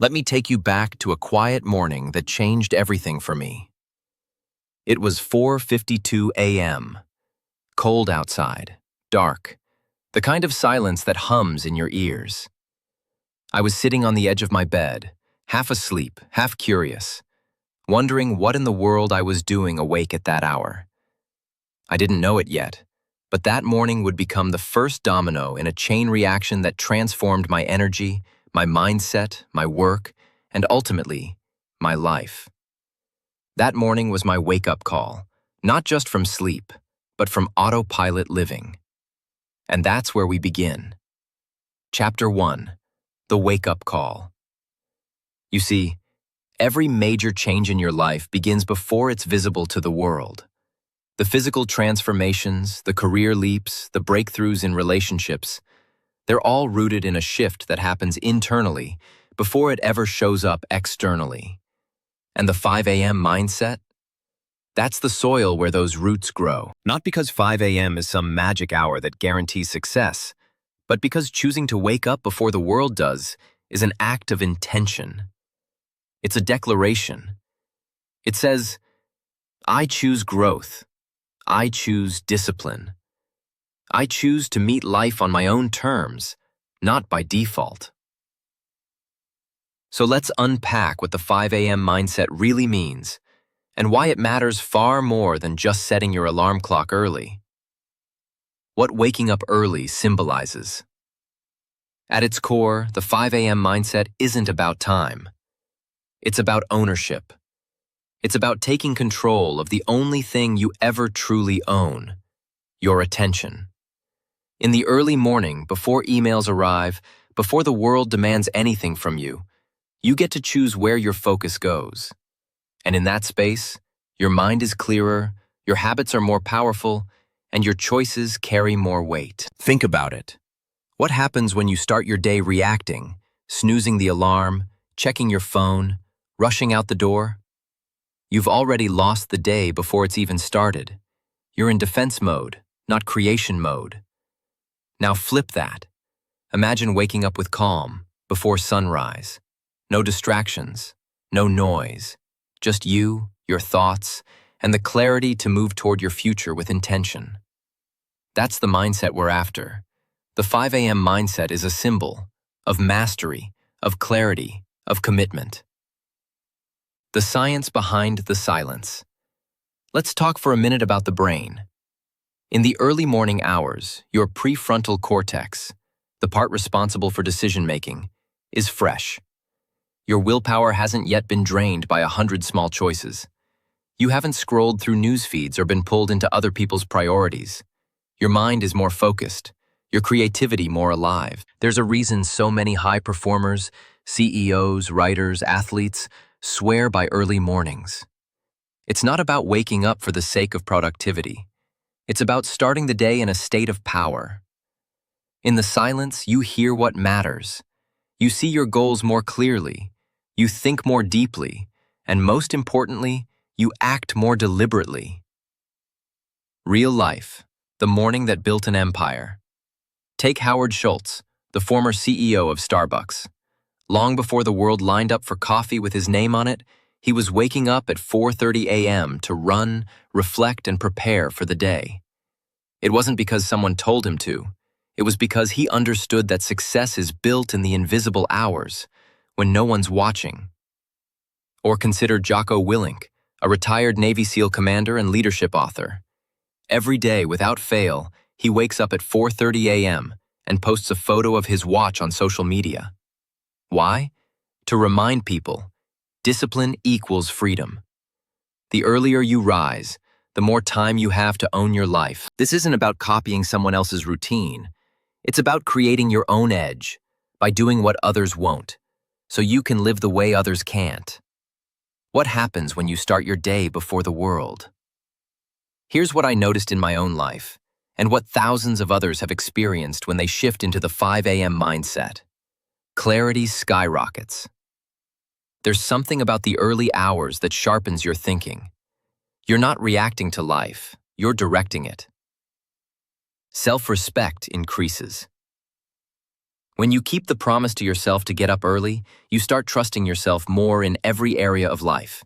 Let me take you back to a quiet morning that changed everything for me. It was 4:52 a.m., cold outside, dark, the kind of silence that hums in your ears. I was sitting on the edge of my bed, half asleep, half curious, wondering what in the world I was doing awake at that hour. I didn't know it yet, but that morning would become the first domino in a chain reaction that transformed my energy, my mindset, my work, and ultimately, my life. That morning was my wake-up call, not just from sleep, but from autopilot living. And that's where we begin. Chapter 1: The Wake-Up Call. You see, every major change in your life begins before it's visible to the world. The physical transformations, the career leaps, the breakthroughs in relationships, they're all rooted in a shift that happens internally before it ever shows up externally. And the 5 a.m. mindset? That's the soil where those roots grow. Not because 5 a.m. is some magic hour that guarantees success, but because choosing to wake up before the world does is an act of intention. It's a declaration. It says, I choose growth. I choose discipline. I choose to meet life on my own terms, not by default. So let's unpack what the 5 a.m. mindset really means and why it matters far more than just setting your alarm clock early. What waking up early symbolizes. At its core, the 5 a.m. mindset isn't about time. It's about ownership. It's about taking control of the only thing you ever truly own, your attention. In the early morning, before emails arrive, before the world demands anything from you, you get to choose where your focus goes. And in that space, your mind is clearer, your habits are more powerful, and your choices carry more weight. Think about it. What happens when you start your day reacting, snoozing the alarm, checking your phone, rushing out the door? You've already lost the day before it's even started. You're in defense mode, not creation mode. Now flip that. Imagine waking up with calm, before sunrise. No distractions, no noise. Just you, your thoughts, and the clarity to move toward your future with intention. That's the mindset we're after. The 5 a.m. mindset is a symbol of mastery, of clarity, of commitment. The science behind the silence. Let's talk for a minute about the brain. In the early morning hours, your prefrontal cortex, the part responsible for decision-making, is fresh. Your willpower hasn't yet been drained by 100 small choices. You haven't scrolled through news feeds or been pulled into other people's priorities. Your mind is more focused, your creativity more alive. There's a reason so many high performers, CEOs, writers, athletes, swear by early mornings. It's not about waking up for the sake of productivity. It's about starting the day in a state of power. In the silence, you hear what matters. You see your goals more clearly. You think more deeply. And most importantly, you act more deliberately. Real life, the morning that built an empire. Take Howard Schultz, the former CEO of Starbucks. Long before the world lined up for coffee with his name on it, he was waking up at 4:30 a.m. to run, reflect, and prepare for the day. It wasn't because someone told him to. It was because he understood that success is built in the invisible hours, when no one's watching. Or consider Jocko Willink, a retired Navy SEAL commander and leadership author. Every day, without fail, he wakes up at 4:30 a.m. and posts a photo of his watch on social media. Why? To remind people, discipline equals freedom. The earlier you rise, the more time you have to own your life. This isn't about copying someone else's routine. It's about creating your own edge by doing what others won't, so you can live the way others can't. What happens when you start your day before the world? Here's what I noticed in my own life, and what thousands of others have experienced when they shift into the 5 a.m. mindset. Clarity skyrockets. There's something about the early hours that sharpens your thinking. You're not reacting to life, you're directing it. Self-respect increases. When you keep the promise to yourself to get up early, you start trusting yourself more in every area of life.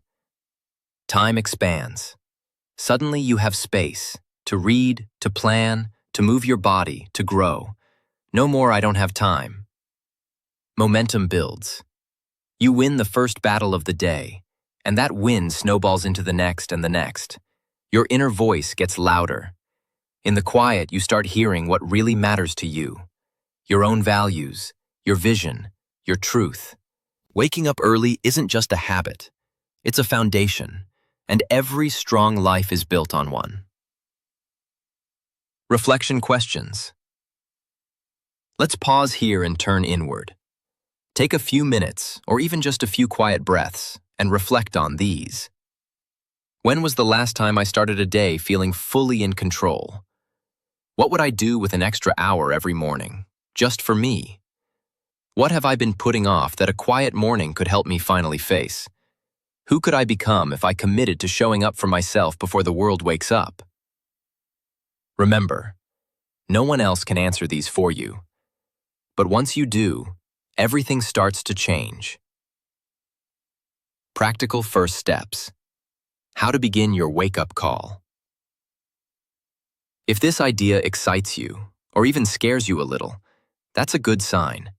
Time expands. Suddenly you have space to read, to plan, to move your body, to grow. No more "I don't have time." Momentum builds. You win the first battle of the day, and that win snowballs into the next and the next. Your inner voice gets louder. In the quiet, you start hearing what really matters to you. Your own values, your vision, your truth. Waking up early isn't just a habit. It's a foundation, and every strong life is built on one. Reflection questions. Let's pause here and turn inward. Take a few minutes, or even just a few quiet breaths, and reflect on these. When was the last time I started a day feeling fully in control? What would I do with an extra hour every morning, just for me? What have I been putting off that a quiet morning could help me finally face? Who could I become if I committed to showing up for myself before the world wakes up? Remember, no one else can answer these for you. But once you do, everything starts to change. Practical first steps. How to begin your wake-up call. If this idea excites you, or even scares you a little, that's a good sign.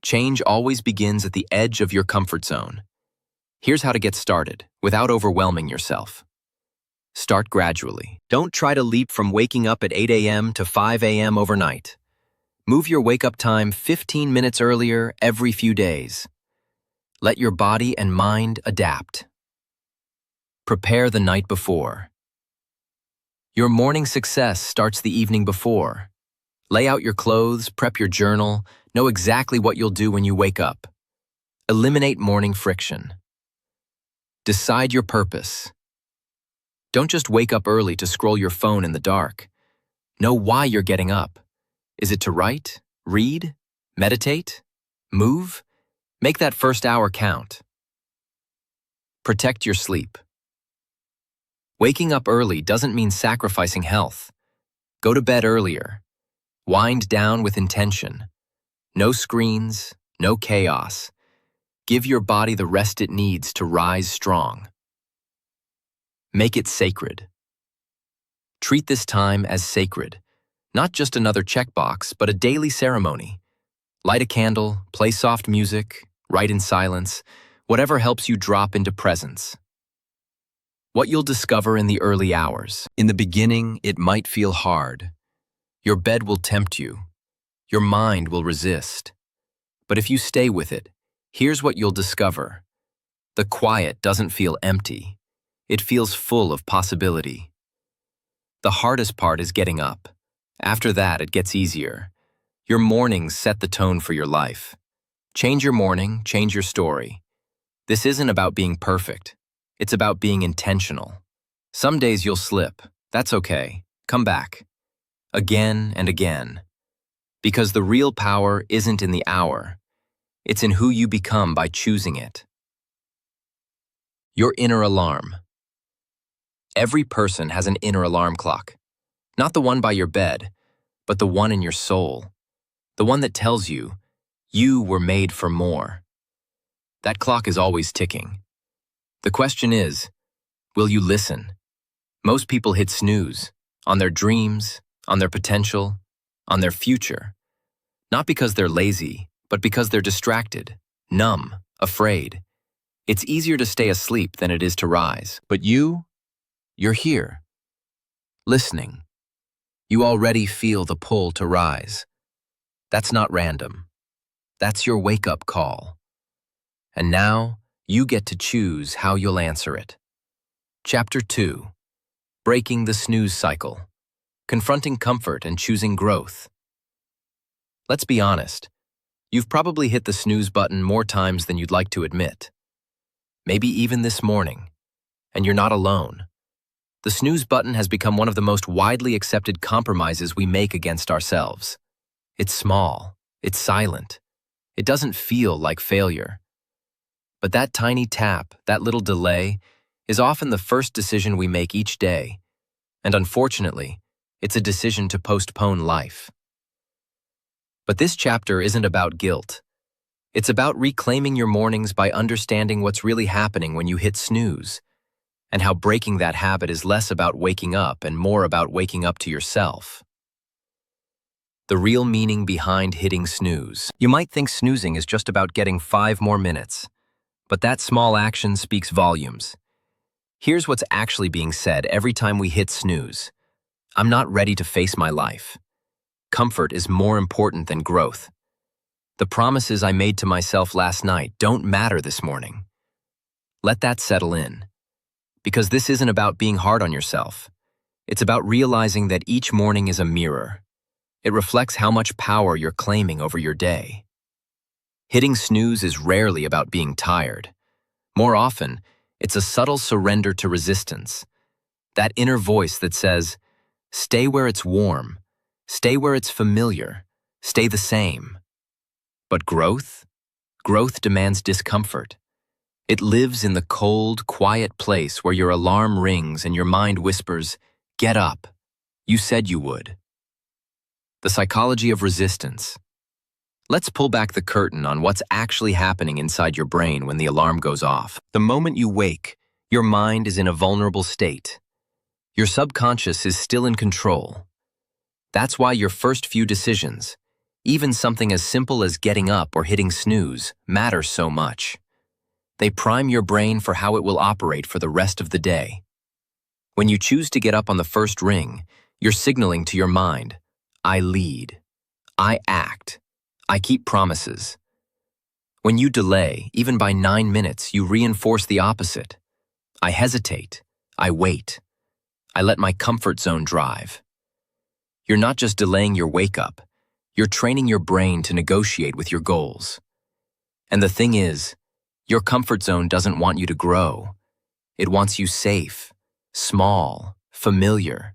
Change always begins at the edge of your comfort zone. Here's how to get started, without overwhelming yourself. Start gradually. Don't try to leap from waking up at 8 a.m. to 5 a.m. overnight. Move your wake-up time 15 minutes earlier every few days. Let your body and mind adapt. Prepare the night before. Your morning success starts the evening before. Lay out your clothes, prep your journal, know exactly what you'll do when you wake up. Eliminate morning friction. Decide your purpose. Don't just wake up early to scroll your phone in the dark. Know why you're getting up. Is it to write, read, meditate, move? Make that first hour count. Protect your sleep. Waking up early doesn't mean sacrificing health. Go to bed earlier. Wind down with intention. No screens, no chaos. Give your body the rest it needs to rise strong. Make it sacred. Treat this time as sacred, not just another checkbox, but a daily ceremony. Light a candle, play soft music, write in silence, whatever helps you drop into presence. What you'll discover in the early hours. In the beginning, it might feel hard. Your bed will tempt you. Your mind will resist. But if you stay with it, here's what you'll discover. The quiet doesn't feel empty. It feels full of possibility. The hardest part is getting up. After that, it gets easier. Your mornings set the tone for your life. Change your morning, change your story. This isn't about being perfect. It's about being intentional. Some days you'll slip. That's okay. Come back. Again and again. Because the real power isn't in the hour. It's in who you become by choosing it. Your inner alarm. Every person has an inner alarm clock. Not the one by your bed, but the one in your soul. The one that tells you, you were made for more. That clock is always ticking. The question is, will you listen? Most people hit snooze on their dreams, on their potential, on their future. Not because they're lazy, but because they're distracted, numb, afraid. It's easier to stay asleep than it is to rise. But you're here, listening. You already feel the pull to rise. That's not random. That's your wake-up call. And now, you get to choose how you'll answer it. Chapter 2. Breaking the Snooze Cycle. Confronting Comfort and Choosing Growth. Let's be honest. You've probably hit the snooze button more times than you'd like to admit. Maybe even this morning. And you're not alone. The snooze button has become one of the most widely accepted compromises we make against ourselves. It's small. It's silent. It doesn't feel like failure. But that tiny tap, that little delay, is often the first decision we make each day. And unfortunately, it's a decision to postpone life. But this chapter isn't about guilt. It's about reclaiming your mornings by understanding what's really happening when you hit snooze, and how breaking that habit is less about waking up and more about waking up to yourself. The real meaning behind hitting snooze. You might think snoozing is just about getting 5 more minutes, but that small action speaks volumes. Here's what's actually being said every time we hit snooze. I'm not ready to face my life. Comfort is more important than growth. The promises I made to myself last night don't matter this morning. Let that settle in. Because this isn't about being hard on yourself. It's about realizing that each morning is a mirror. It reflects how much power you're claiming over your day. Hitting snooze is rarely about being tired. More often, it's a subtle surrender to resistance. That inner voice that says, stay where it's warm, stay where it's familiar, stay the same. But growth? Growth demands discomfort. It lives in the cold, quiet place where your alarm rings and your mind whispers, get up. You said you would. The psychology of resistance. Let's pull back the curtain on what's actually happening inside your brain when the alarm goes off. The moment you wake, your mind is in a vulnerable state. Your subconscious is still in control. That's why your first few decisions, even something as simple as getting up or hitting snooze, matter so much. They prime your brain for how it will operate for the rest of the day. When you choose to get up on the first ring, you're signaling to your mind, I lead, I act, I keep promises. When you delay, even by 9 minutes, you reinforce the opposite. I hesitate, I wait, I let my comfort zone drive. You're not just delaying your wake-up, you're training your brain to negotiate with your goals. And the thing is, your comfort zone doesn't want you to grow. It wants you safe, small, familiar.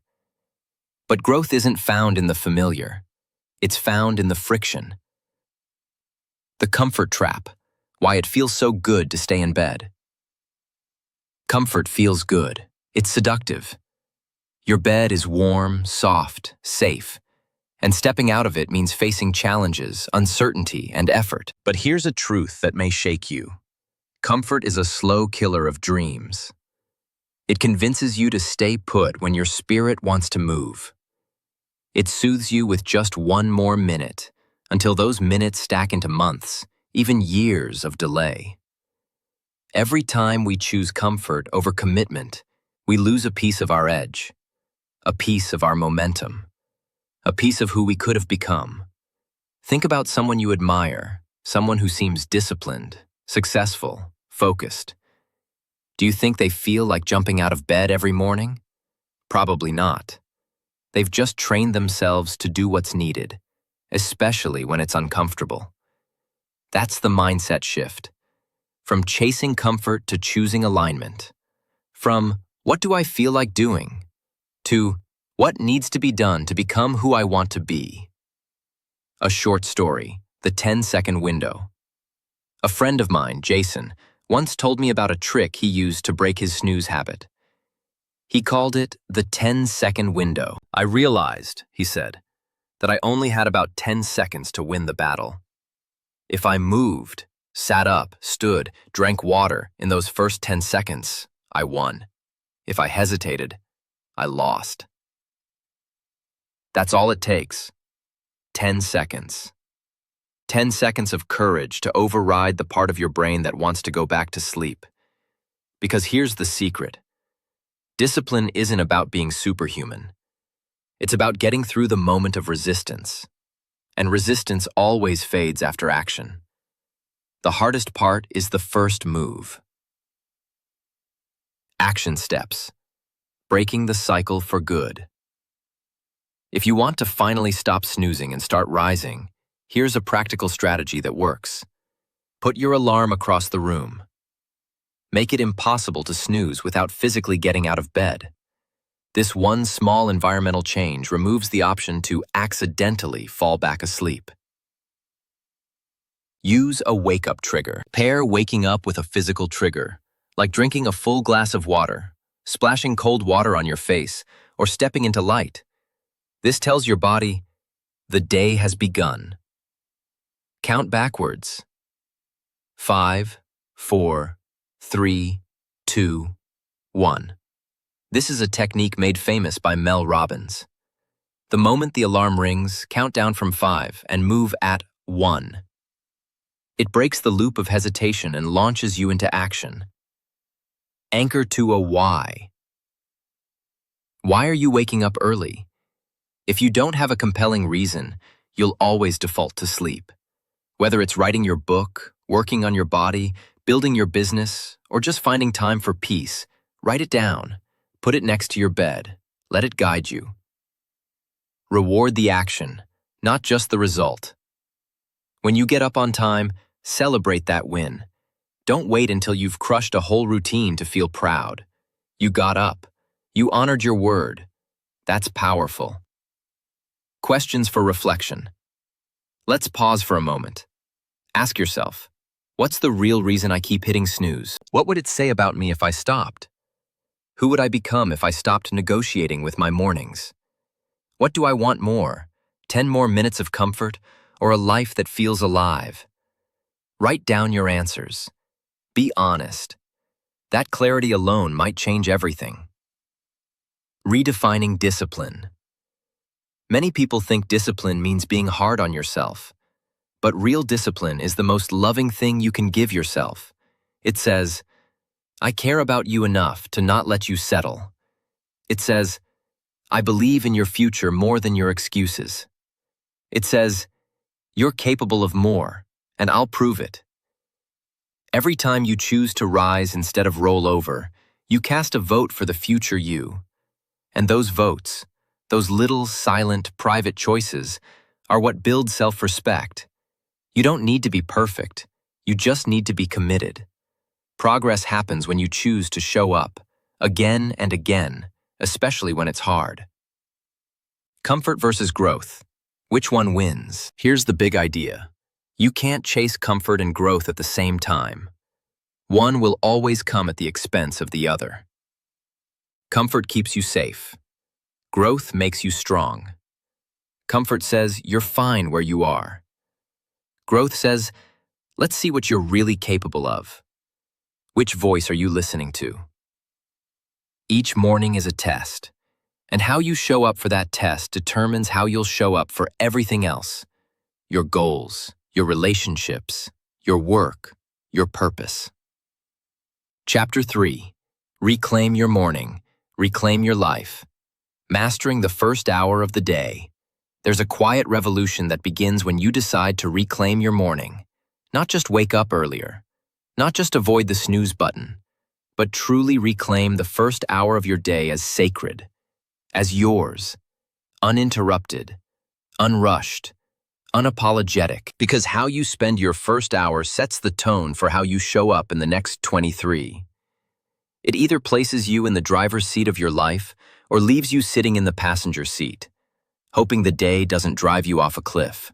But growth isn't found in the familiar. It's found in the friction. The comfort trap, why it feels so good to stay in bed. Comfort feels good. It's seductive. Your bed is warm, soft, safe. And stepping out of it means facing challenges, uncertainty, and effort. But here's a truth that may shake you. Comfort is a slow killer of dreams. It convinces you to stay put when your spirit wants to move. It soothes you with just 1 more minute, until those minutes stack into months, even years of delay. Every time we choose comfort over commitment, we lose a piece of our edge, a piece of our momentum, a piece of who we could have become. Think about someone you admire, someone who seems disciplined, successful, focused. Do you think they feel like jumping out of bed every morning? Probably not. They've just trained themselves to do what's needed, especially when it's uncomfortable. That's the mindset shift. From chasing comfort to choosing alignment. From, what do I feel like doing? To, what needs to be done to become who I want to be? A short story, the 10-second window. A friend of mine, Jason, once told me about a trick he used to break his snooze habit. He called it the 10-second window. I realized, he said, that I only had about 10 seconds to win the battle. If I moved, sat up, stood, drank water in those first 10 seconds, I won. If I hesitated, I lost. That's all it takes. 10 seconds. 10 seconds of courage to override the part of your brain that wants to go back to sleep. Because here's the secret. Discipline isn't about being superhuman. It's about getting through the moment of resistance. And resistance always fades after action. The hardest part is the first move. Action steps. Breaking the cycle for good. If you want to finally stop snoozing and start rising, here's a practical strategy that works. Put your alarm across the room. Make it impossible to snooze without physically getting out of bed. This one small environmental change removes the option to accidentally fall back asleep. Use a wake-up trigger. Pair waking up with a physical trigger, like drinking a full glass of water, splashing cold water on your face, or stepping into light. This tells your body, the day has begun. Count backwards. 5, 4, 3, 2, 1. This is a technique made famous by Mel Robbins. The moment the alarm rings, count down from 5 and move at 1. It breaks the loop of hesitation and launches you into action. Anchor to a why. Why are you waking up early? If you don't have a compelling reason, you'll always default to sleep. Whether it's writing your book, working on your body, building your business, or just finding time for peace, write it down. Put it next to your bed. Let it guide you. Reward the action, not just the result. When you get up on time, celebrate that win. Don't wait until you've crushed a whole routine to feel proud. You got up. You honored your word. That's powerful. Questions for reflection. Let's pause for a moment. Ask yourself, what's the real reason I keep hitting snooze? What would it say about me if I stopped? Who would I become if I stopped negotiating with my mornings? What do I want more? 10 more minutes of comfort or a life that feels alive? Write down your answers. Be honest. That clarity alone might change everything. Redefining discipline. Many people think discipline means being hard on yourself. But real discipline is the most loving thing you can give yourself. It says, I care about you enough to not let you settle. It says, I believe in your future more than your excuses. It says, you're capable of more, and I'll prove it. Every time you choose to rise instead of roll over, you cast a vote for the future you. And those votes, those little, silent, private choices, are what build self-respect. You don't need to be perfect. You just need to be committed. Progress happens when you choose to show up, again and again, especially when it's hard. Comfort versus growth. Which one wins? Here's the big idea. You can't chase comfort and growth at the same time. One will always come at the expense of the other. Comfort keeps you safe. Growth makes you strong. Comfort says you're fine where you are. Growth says, let's see what you're really capable of. Which voice are you listening to? Each morning is a test, and how you show up for that test determines how you'll show up for everything else. Your goals, your relationships, your work, your purpose. Chapter 3. Reclaim your morning. Reclaim your life. Mastering the first hour of the day. There's a quiet revolution that begins when you decide to reclaim your morning. Not just wake up earlier. Not just avoid the snooze button. But truly reclaim the first hour of your day as sacred. As yours. Uninterrupted. Unrushed. Unapologetic. Because how you spend your first hour sets the tone for how you show up in the next 23. It either places you in the driver's seat of your life or leaves you sitting in the passenger seat, hoping the day doesn't drive you off a cliff.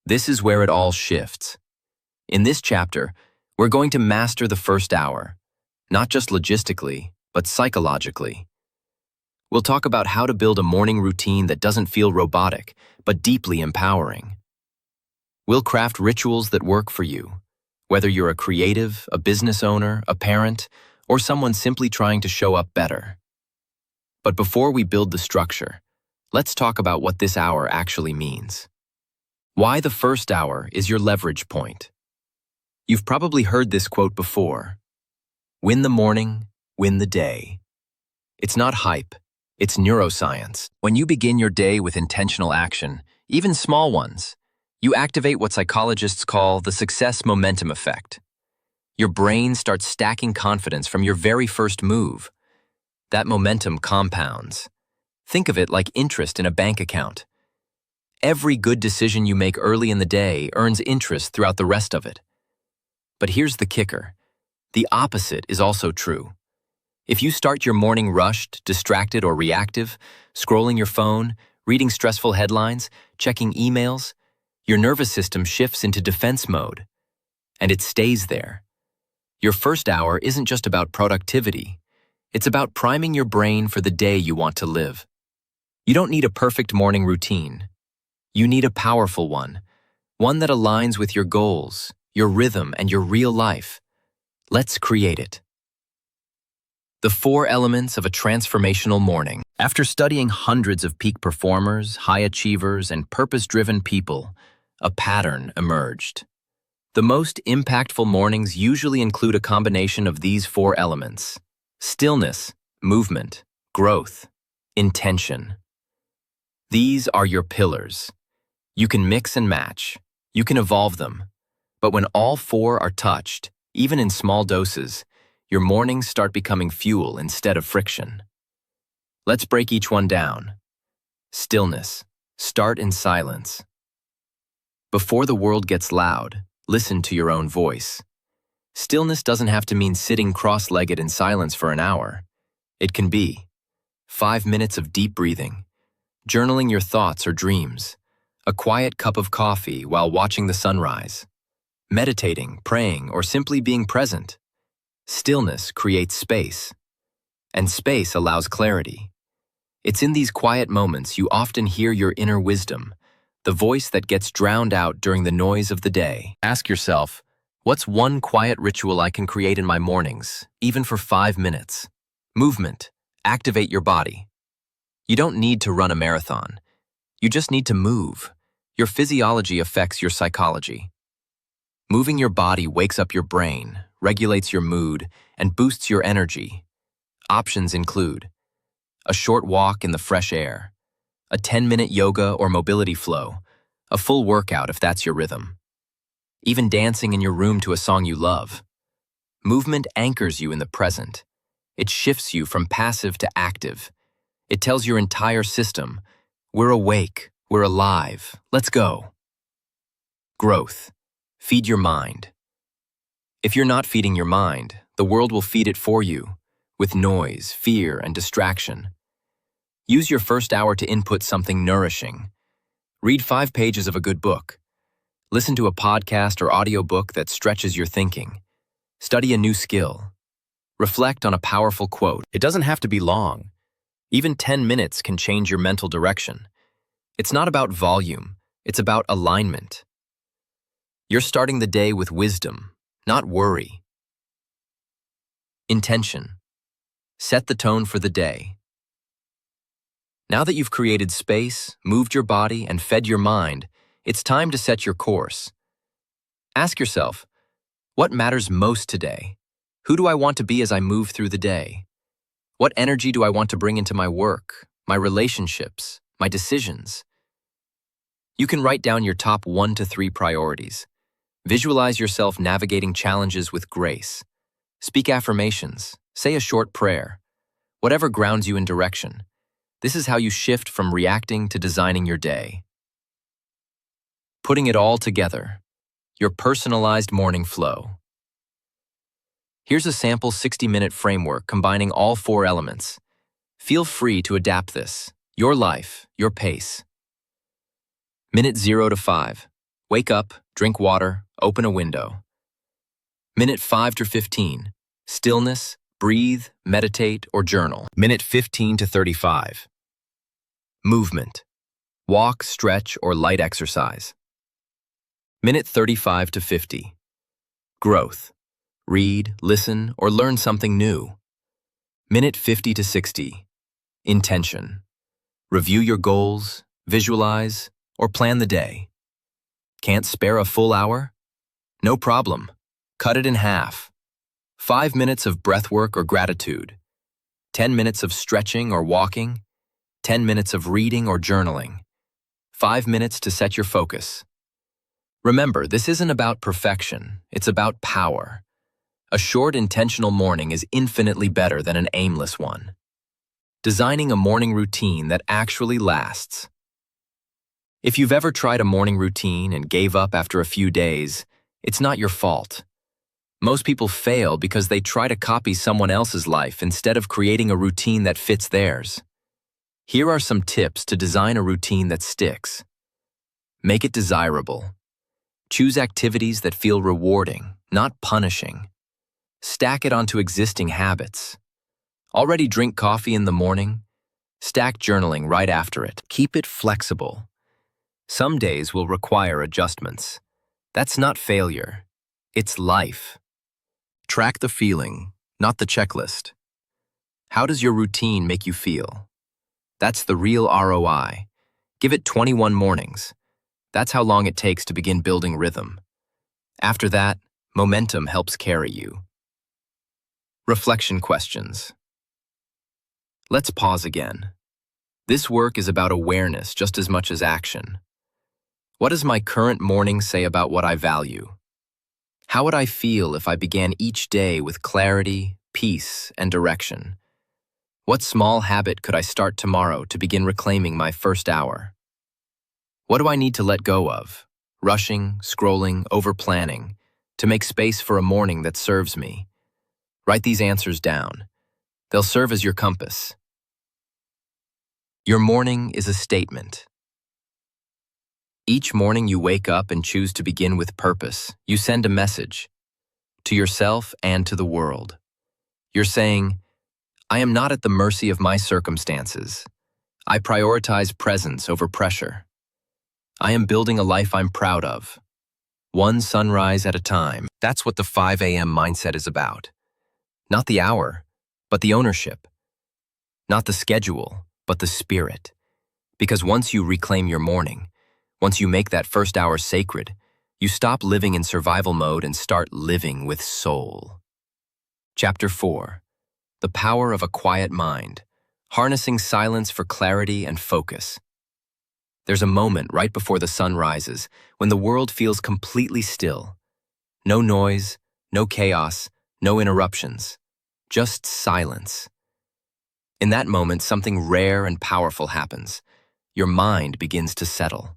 This is where it all shifts. In this chapter, we're going to master the first hour, not just logistically, but psychologically. We'll talk about how to build a morning routine that doesn't feel robotic, but deeply empowering. We'll craft rituals that work for you, whether you're a creative, a business owner, a parent, or someone simply trying to show up better. But before we build the structure, let's talk about what this hour actually means. Why the first hour is your leverage point. You've probably heard this quote before. Win the morning, win the day. It's not hype, it's neuroscience. When you begin your day with intentional action, even small ones, you activate what psychologists call the success momentum effect. Your brain starts stacking confidence from your very first move. That momentum compounds. Think of it like interest in a bank account. Every good decision you make early in the day earns interest throughout the rest of it. But here's the kicker. The opposite is also true. If you start your morning rushed, distracted, or reactive, scrolling your phone, reading stressful headlines, checking emails, your nervous system shifts into defense mode. And it stays there. Your first hour isn't just about productivity. It's about priming your brain for the day you want to live. You don't need a perfect morning routine. You need a powerful one one that aligns with your goals, your rhythm, and your real life. Let's create it. The 4 elements of a transformational morning. After studying hundreds of peak performers, high achievers, and purpose-driven people, a pattern emerged. The most impactful mornings usually include a combination of these 4 elements: stillness, movement, growth, intention. These are your pillars. You can mix and match. You can evolve them. But when all 4 are touched, even in small doses, your mornings start becoming fuel instead of friction. Let's break each one down. Stillness. Start in silence. Before the world gets loud, listen to your own voice. Stillness doesn't have to mean sitting cross-legged in silence for an hour. It can be 5 minutes of deep breathing, journaling your thoughts or dreams, a quiet cup of coffee while watching the sunrise, meditating, praying, or simply being present. Stillness creates space, and space allows clarity. It's in these quiet moments you often hear your inner wisdom, the voice that gets drowned out during the noise of the day. Ask yourself, what's one quiet ritual I can create in my mornings, even for 5 minutes? Movement. Activate your body. You don't need to run a marathon. You just need to move. Your physiology affects your psychology. Moving your body wakes up your brain, regulates your mood, and boosts your energy. Options include a short walk in the fresh air, a 10-minute yoga or mobility flow, a full workout if that's your rhythm. Even dancing in your room to a song you love. Movement anchors you in the present. It shifts you from passive to active. It tells your entire system, we're awake, we're alive, let's go. Growth. Feed your mind. If you're not feeding your mind, the world will feed it for you, with noise, fear, and distraction. Use your first hour to input something nourishing. Read 5 pages of a good book. Listen to a podcast or audiobook that stretches your thinking. Study a new skill. Reflect on a powerful quote. It doesn't have to be long. Even 10 minutes can change your mental direction. It's not about volume, it's about alignment. You're starting the day with wisdom, not worry. Intention. Set the tone for the day. Now that you've created space, moved your body, and fed your mind, it's time to set your course. Ask yourself, what matters most today? Who do I want to be as I move through the day? What energy do I want to bring into my work, my relationships, my decisions? You can write down your top 1 to 3 priorities. Visualize yourself navigating challenges with grace. Speak affirmations. Say a short prayer. Whatever grounds you in direction. This is how you shift from reacting to designing your day. Putting it all together. Your personalized morning flow. Here's a sample 60-minute framework combining all 4 elements. Feel free to adapt this. Your life, your pace. Minute 0 to 5. Wake up, drink water, open a window. Minute 5 to 15. Stillness, breathe, meditate, or journal. Minute 15 to 35. Movement. Walk, stretch, or light exercise. Minute 35 to 50. Growth. Read, listen, or learn something new. Minute 50 to 60. Intention. Review your goals, visualize, or plan the day. Can't spare a full hour? No problem. Cut it in half. 5 minutes of breathwork or gratitude. 10 minutes of stretching or walking. 10 minutes of reading or journaling. 5 minutes to set your focus. Remember, this isn't about perfection, it's about power. A short, intentional morning is infinitely better than an aimless one. Designing a morning routine that actually lasts. If you've ever tried a morning routine and gave up after a few days, it's not your fault. Most people fail because they try to copy someone else's life instead of creating a routine that fits theirs. Here are some tips to design a routine that sticks. Make it desirable. Choose activities that feel rewarding, not punishing. Stack it onto existing habits. Already drink coffee in the morning? Stack journaling right after it. Keep it flexible. Some days will require adjustments. That's not failure. It's life. Track the feeling, not the checklist. How does your routine make you feel? That's the real ROI. Give it 21 mornings. That's how long it takes to begin building rhythm. After that, momentum helps carry you. Reflection questions. Let's pause again. This work is about awareness just as much as action. What does my current morning say about what I value? How would I feel if I began each day with clarity, peace, and direction? What small habit could I start tomorrow to begin reclaiming my first hour? What do I need to let go of? Rushing, scrolling, over-planning, to make space for a morning that serves me. Write these answers down. They'll serve as your compass. Your morning is a statement. Each morning you wake up and choose to begin with purpose. You send a message to yourself and to the world. You're saying, I am not at the mercy of my circumstances. I prioritize presence over pressure. I am building a life I'm proud of. One sunrise at a time. That's what the 5 a.m. mindset is about. Not the hour, but the ownership. Not the schedule, but the spirit. Because once you reclaim your morning, once you make that first hour sacred, you stop living in survival mode and start living with soul. Chapter 4. The Power of a Quiet Mind. Harnessing silence for clarity and focus. There's a moment right before the sun rises when the world feels completely still. No noise, no chaos, no interruptions. Just silence. In that moment, something rare and powerful happens. Your mind begins to settle.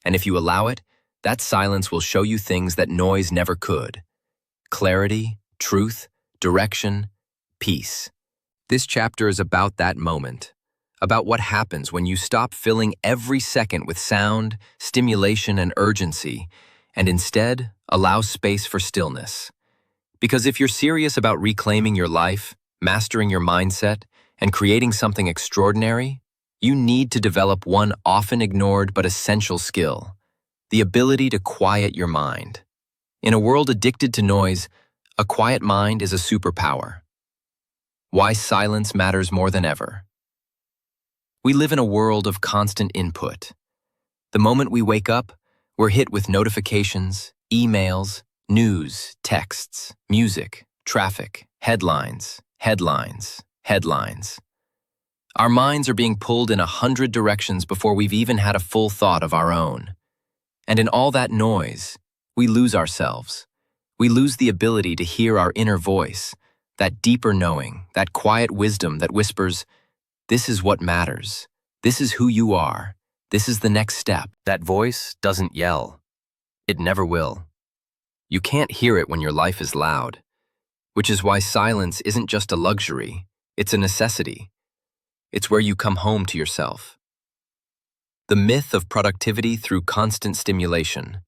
And if you allow it, that silence will show you things that noise never could. Clarity, truth, direction, peace. This chapter is about that moment, about what happens when you stop filling every second with sound, stimulation, and urgency, and instead allow space for stillness. Because if you're serious about reclaiming your life, mastering your mindset, and creating something extraordinary, you need to develop one often ignored but essential skill: the ability to quiet your mind. In a world addicted to noise, a quiet mind is a superpower. Why silence matters more than ever. We live in a world of constant input. The moment we wake up, we're hit with notifications, emails, news, texts, music, traffic, headlines, headlines, headlines. Our minds are being pulled in 100 directions before we've even had a full thought of our own. And in all that noise, we lose ourselves. We lose the ability to hear our inner voice, that deeper knowing, that quiet wisdom that whispers, this is what matters. This is who you are. This is the next step. That voice doesn't yell. It never will. You can't hear it when your life is loud, which is why silence isn't just a luxury, it's a necessity. It's where you come home to yourself. The myth of productivity through constant stimulation.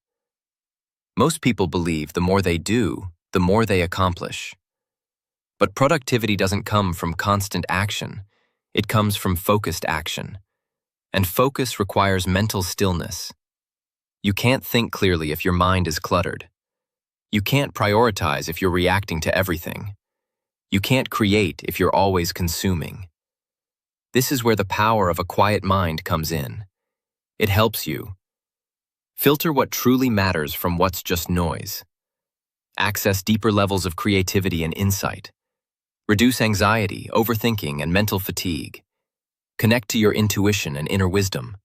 Most people believe the more they do, the more they accomplish. But productivity doesn't come from constant action. It comes from focused action. And focus requires mental stillness. You can't think clearly if your mind is cluttered. You can't prioritize if you're reacting to everything. You can't create if you're always consuming. This is where the power of a quiet mind comes in. It helps you filter what truly matters from what's just noise. Access deeper levels of creativity and insight. Reduce anxiety, overthinking, and mental fatigue. Connect to your intuition and inner wisdom.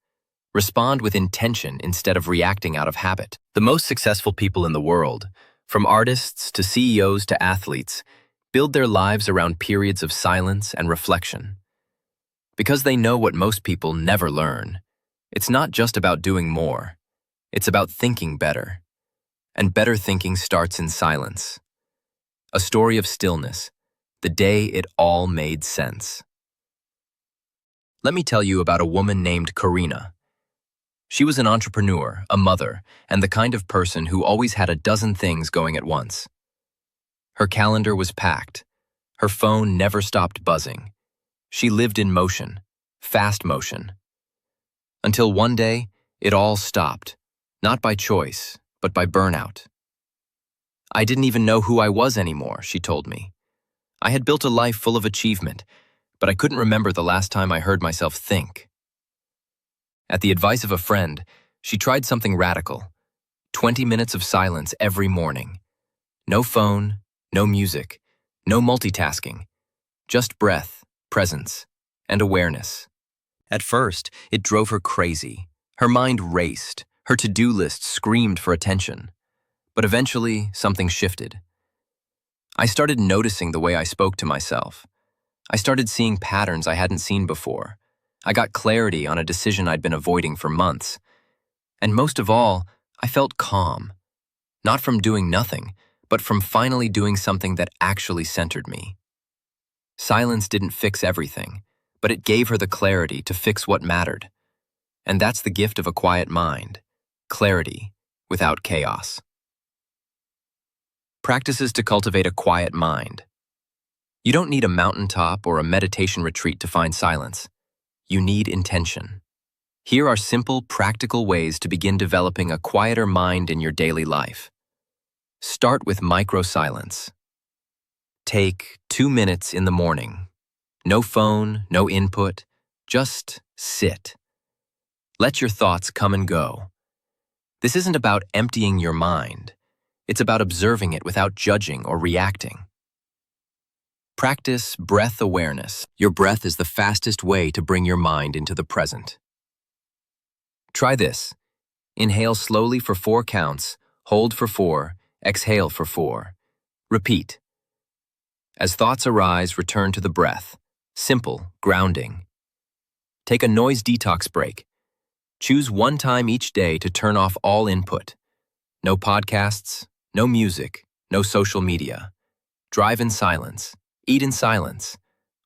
Respond with intention instead of reacting out of habit. The most successful people in the world, from artists to CEOs to athletes, build their lives around periods of silence and reflection. Because they know what most people never learn. It's not just about doing more. It's about thinking better. And better thinking starts in silence. A story of stillness, the day it all made sense. Let me tell you about a woman named Karina. She was an entrepreneur, a mother, and the kind of person who always had a dozen things going at once. Her calendar was packed. Her phone never stopped buzzing. She lived in motion, fast motion. Until one day, It all stopped, not by choice, but by burnout. I didn't even know who I was anymore, she told me. I had built a life full of achievement, but I couldn't remember the last time I heard myself think. At the advice of a friend, she tried something radical: 20 minutes of silence every morning. No phone, no music, no multitasking, just breath, presence, and awareness. At first, it drove her crazy. Her mind raced. Her to-do list screamed for attention. But eventually, something shifted. I started noticing the way I spoke to myself. I started seeing patterns I hadn't seen before. I got clarity on a decision I'd been avoiding for months. And most of all, I felt calm. Not from doing nothing, but from finally doing something that actually centered me. Silence didn't fix everything, but it gave her the clarity to fix what mattered. And that's the gift of a quiet mind: clarity without chaos. Practices to cultivate a quiet mind. You don't need a mountaintop or a meditation retreat to find silence. You need intention. Here are simple, practical ways to begin developing a quieter mind in your daily life. Start with micro-silence. Take 2 minutes in the morning. No phone, no input, just sit. Let your thoughts come and go. This isn't about emptying your mind. It's about observing it without judging or reacting. Practice breath awareness. Your breath is the fastest way to bring your mind into the present. Try this. Inhale slowly for 4 counts, hold for 4, exhale for 4. Repeat. As thoughts arise, return to the breath. Simple, grounding. Take a noise detox break. Choose one time each day to turn off all input. No podcasts, no music, no social media. Drive in silence. Eat in silence.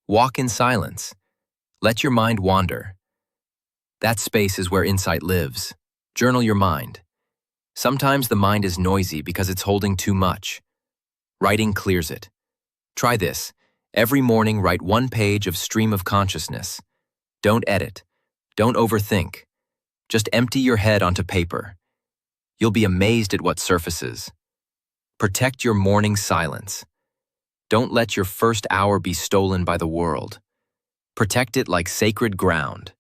Walk in silence. Let your mind wander. That space is where insight lives. Journal your mind. Sometimes the mind is noisy because it's holding too much. Writing clears it. Try this. Every morning, write 1 page of stream of consciousness. Don't edit. Don't overthink. Just empty your head onto paper. You'll be amazed at what surfaces. Protect your morning silence. Don't let your first hour be stolen by the world. Protect it like sacred ground.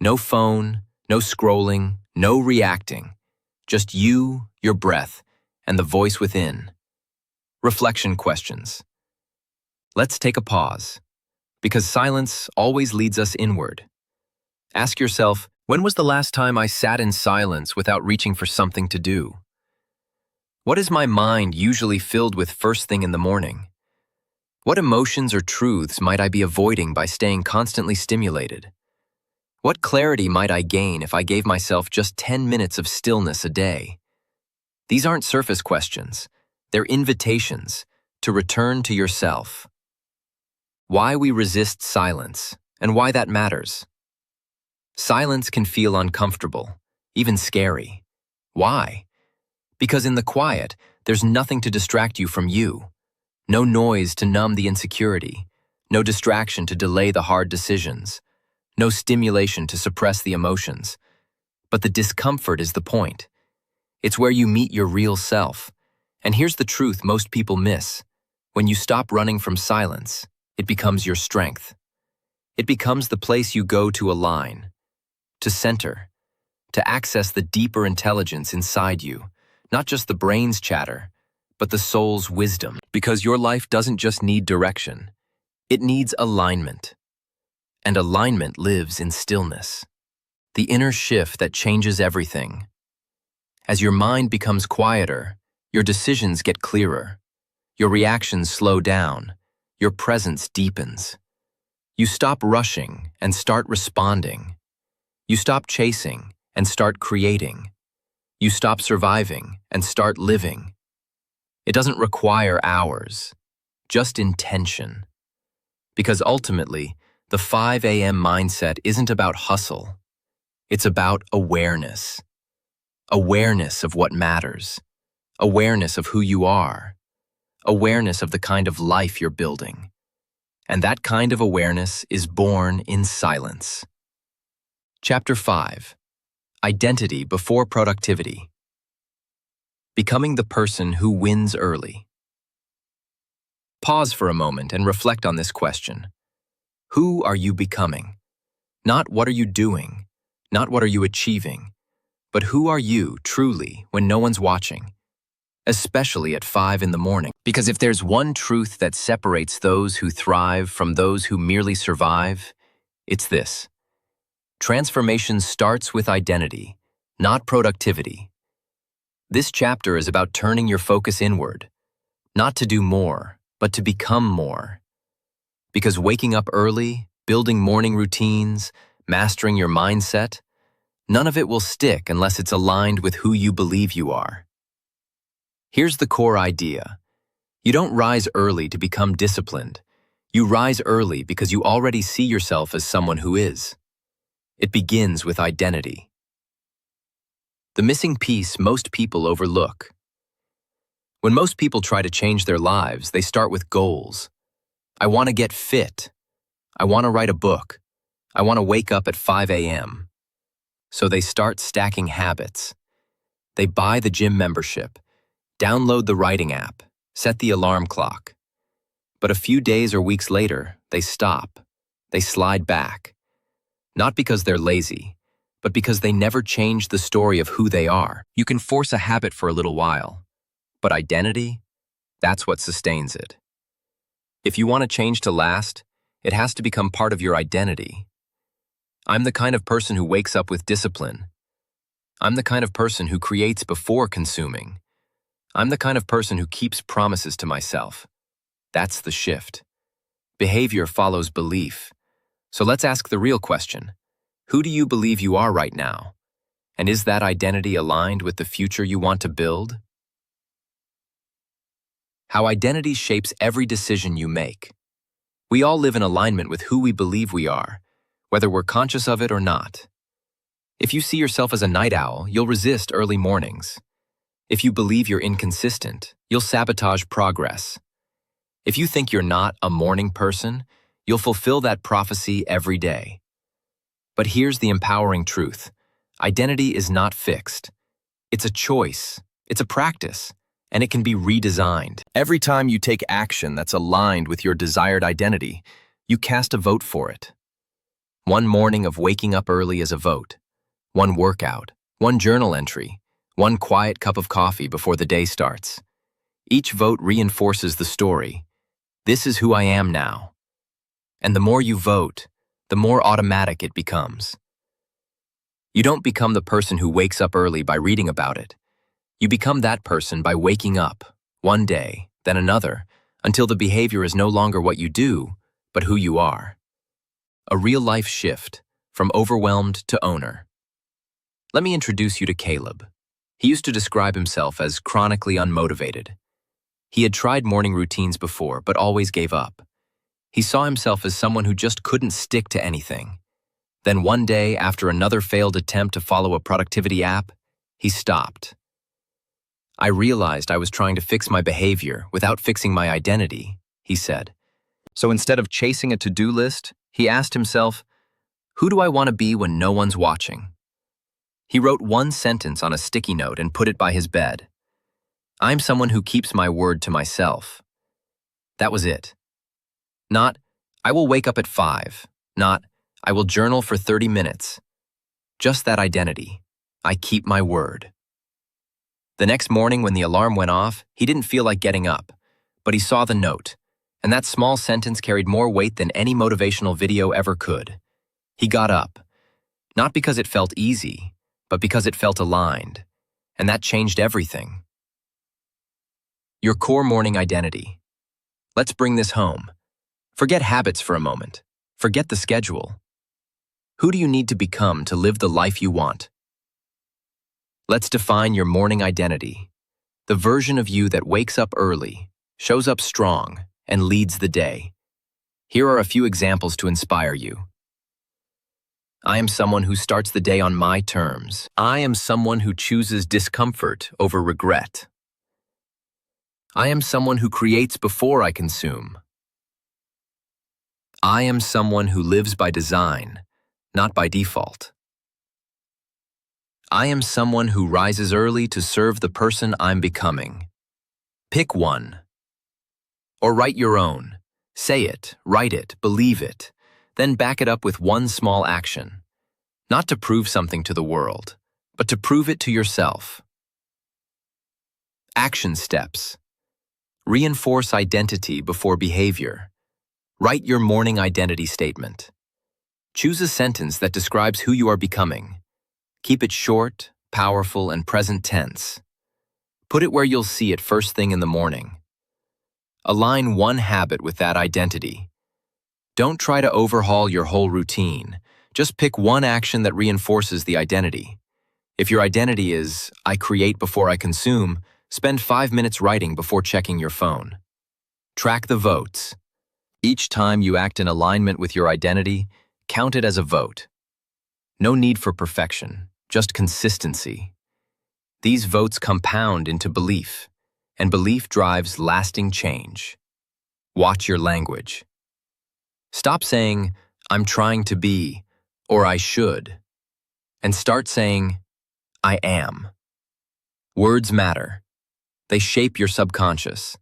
No phone, no scrolling, no reacting. Just you, your breath, and the voice within. Reflection questions. Let's take a pause, because silence always leads us inward. Ask yourself, when was the last time I sat in silence without reaching for something to do? What is my mind usually filled with first thing in the morning? What emotions or truths might I be avoiding by staying constantly stimulated? What clarity might I gain if I gave myself just 10 minutes of stillness a day? These aren't surface questions. They're invitations to return to yourself. Why we resist silence, and why that matters. Silence can feel uncomfortable, even scary. Why? Because in the quiet, there's nothing to distract you from you. No noise to numb the insecurity. No distraction to delay the hard decisions. No stimulation to suppress the emotions. But the discomfort is the point. It's where you meet your real self. And here's the truth most people miss. When you stop running from silence, it becomes your strength. It becomes the place you go to align, to center, to access the deeper intelligence inside you, not just the brain's chatter, but the soul's wisdom. Because your life doesn't just need direction, it needs alignment. And alignment lives in stillness, the inner shift that changes everything. As your mind becomes quieter, your decisions get clearer, your reactions slow down, your presence deepens. You stop rushing and start responding. You stop chasing and start creating. You stop surviving and start living. It doesn't require hours, just intention. Because ultimately, the 5 a.m. mindset isn't about hustle. It's about awareness. Awareness of what matters. Awareness of who you are. Awareness of the kind of life you're building. And that kind of awareness is born in silence. Chapter 5. Identity before productivity. Becoming the person who wins early. Pause for a moment and reflect on this question. Who are you becoming? Not what are you doing, not what are you achieving, but who are you truly when no one's watching? Especially at 5 in the morning. Because if there's one truth that separates those who thrive from those who merely survive, it's this. Transformation starts with identity, not productivity. This chapter is about turning your focus inward, not to do more, but to become more. Because waking up early, building morning routines, mastering your mindset, none of it will stick unless it's aligned with who you believe you are. Here's the core idea. You don't rise early to become disciplined. You rise early because you already see yourself as someone who is. It begins with identity. The missing piece most people overlook. When most people try to change their lives, they start with goals. I want to get fit. I want to write a book. I want to wake up at 5 a.m. So they start stacking habits. They buy the gym membership, download the writing app, set the alarm clock. But a few days or weeks later, they stop. They slide back. Not because they're lazy, but because they never changed the story of who they are. You can force a habit for a little while, but identity, that's what sustains it. If you want to change to last, it has to become part of your identity. I'm the kind of person who wakes up with discipline. I'm the kind of person who creates before consuming. I'm the kind of person who keeps promises to myself. That's the shift. Behavior follows belief. So let's ask the real question. Who do you believe you are right now? And is that identity aligned with the future you want to build? How identity shapes every decision you make. We all live in alignment with who we believe we are, whether we're conscious of it or not. If you see yourself as a night owl, you'll resist early mornings. If you believe you're inconsistent, you'll sabotage progress. If you think you're not a morning person, you'll fulfill that prophecy every day. But here's the empowering truth. Identity is not fixed. It's a choice. It's a practice. And it can be redesigned. Every time you take action that's aligned with your desired identity, you cast a vote for it. One morning of waking up early is a vote. One workout, one journal entry, one quiet cup of coffee before the day starts. Each vote reinforces the story. This is who I am now. And the more you vote, the more automatic it becomes. You don't become the person who wakes up early by reading about it. You become that person by waking up, one day, then another, until the behavior is no longer what you do, but who you are. A real-life shift, from overwhelmed to owner. Let me introduce you to Caleb. He used to describe himself as chronically unmotivated. He had tried morning routines before, but always gave up. He saw himself as someone who just couldn't stick to anything. Then one day, after another failed attempt to follow a productivity app, he stopped. I realized I was trying to fix my behavior without fixing my identity, he said. So instead of chasing a to-do list, he asked himself, who do I want to be when no one's watching? He wrote one sentence on a sticky note and put it by his bed. I'm someone who keeps my word to myself. That was it. Not, I will wake up at 5. Not, I will journal for 30 minutes. Just that identity. I keep my word. The next morning when the alarm went off, he didn't feel like getting up, but he saw the note, and that small sentence carried more weight than any motivational video ever could. He got up, not because it felt easy, but because it felt aligned, and that changed everything. Your core morning identity. Let's bring this home. Forget habits for a moment. Forget the schedule. Who do you need to become to live the life you want? Let's define your morning identity. The version of you that wakes up early, shows up strong, and leads the day. Here are a few examples to inspire you. I am someone who starts the day on my terms. I am someone who chooses discomfort over regret. I am someone who creates before I consume. I am someone who lives by design, not by default. I am someone who rises early to serve the person I'm becoming. Pick one. Or write your own. Say it, write it, believe it. Then back it up with one small action. Not to prove something to the world, but to prove it to yourself. Action steps. Reinforce identity before behavior. Write your morning identity statement. Choose a sentence that describes who you are becoming. Keep it short, powerful, and present tense. Put it where you'll see it first thing in the morning. Align one habit with that identity. Don't try to overhaul your whole routine. Just pick one action that reinforces the identity. If your identity is, I create before I consume, spend 5 minutes writing before checking your phone. Track the votes. Each time you act in alignment with your identity, count it as a vote. No need for perfection, just consistency. These votes compound into belief, and belief drives lasting change. Watch your language. Stop saying, I'm trying to be, or I should, and start saying, I am. Words matter. They shape your subconscious.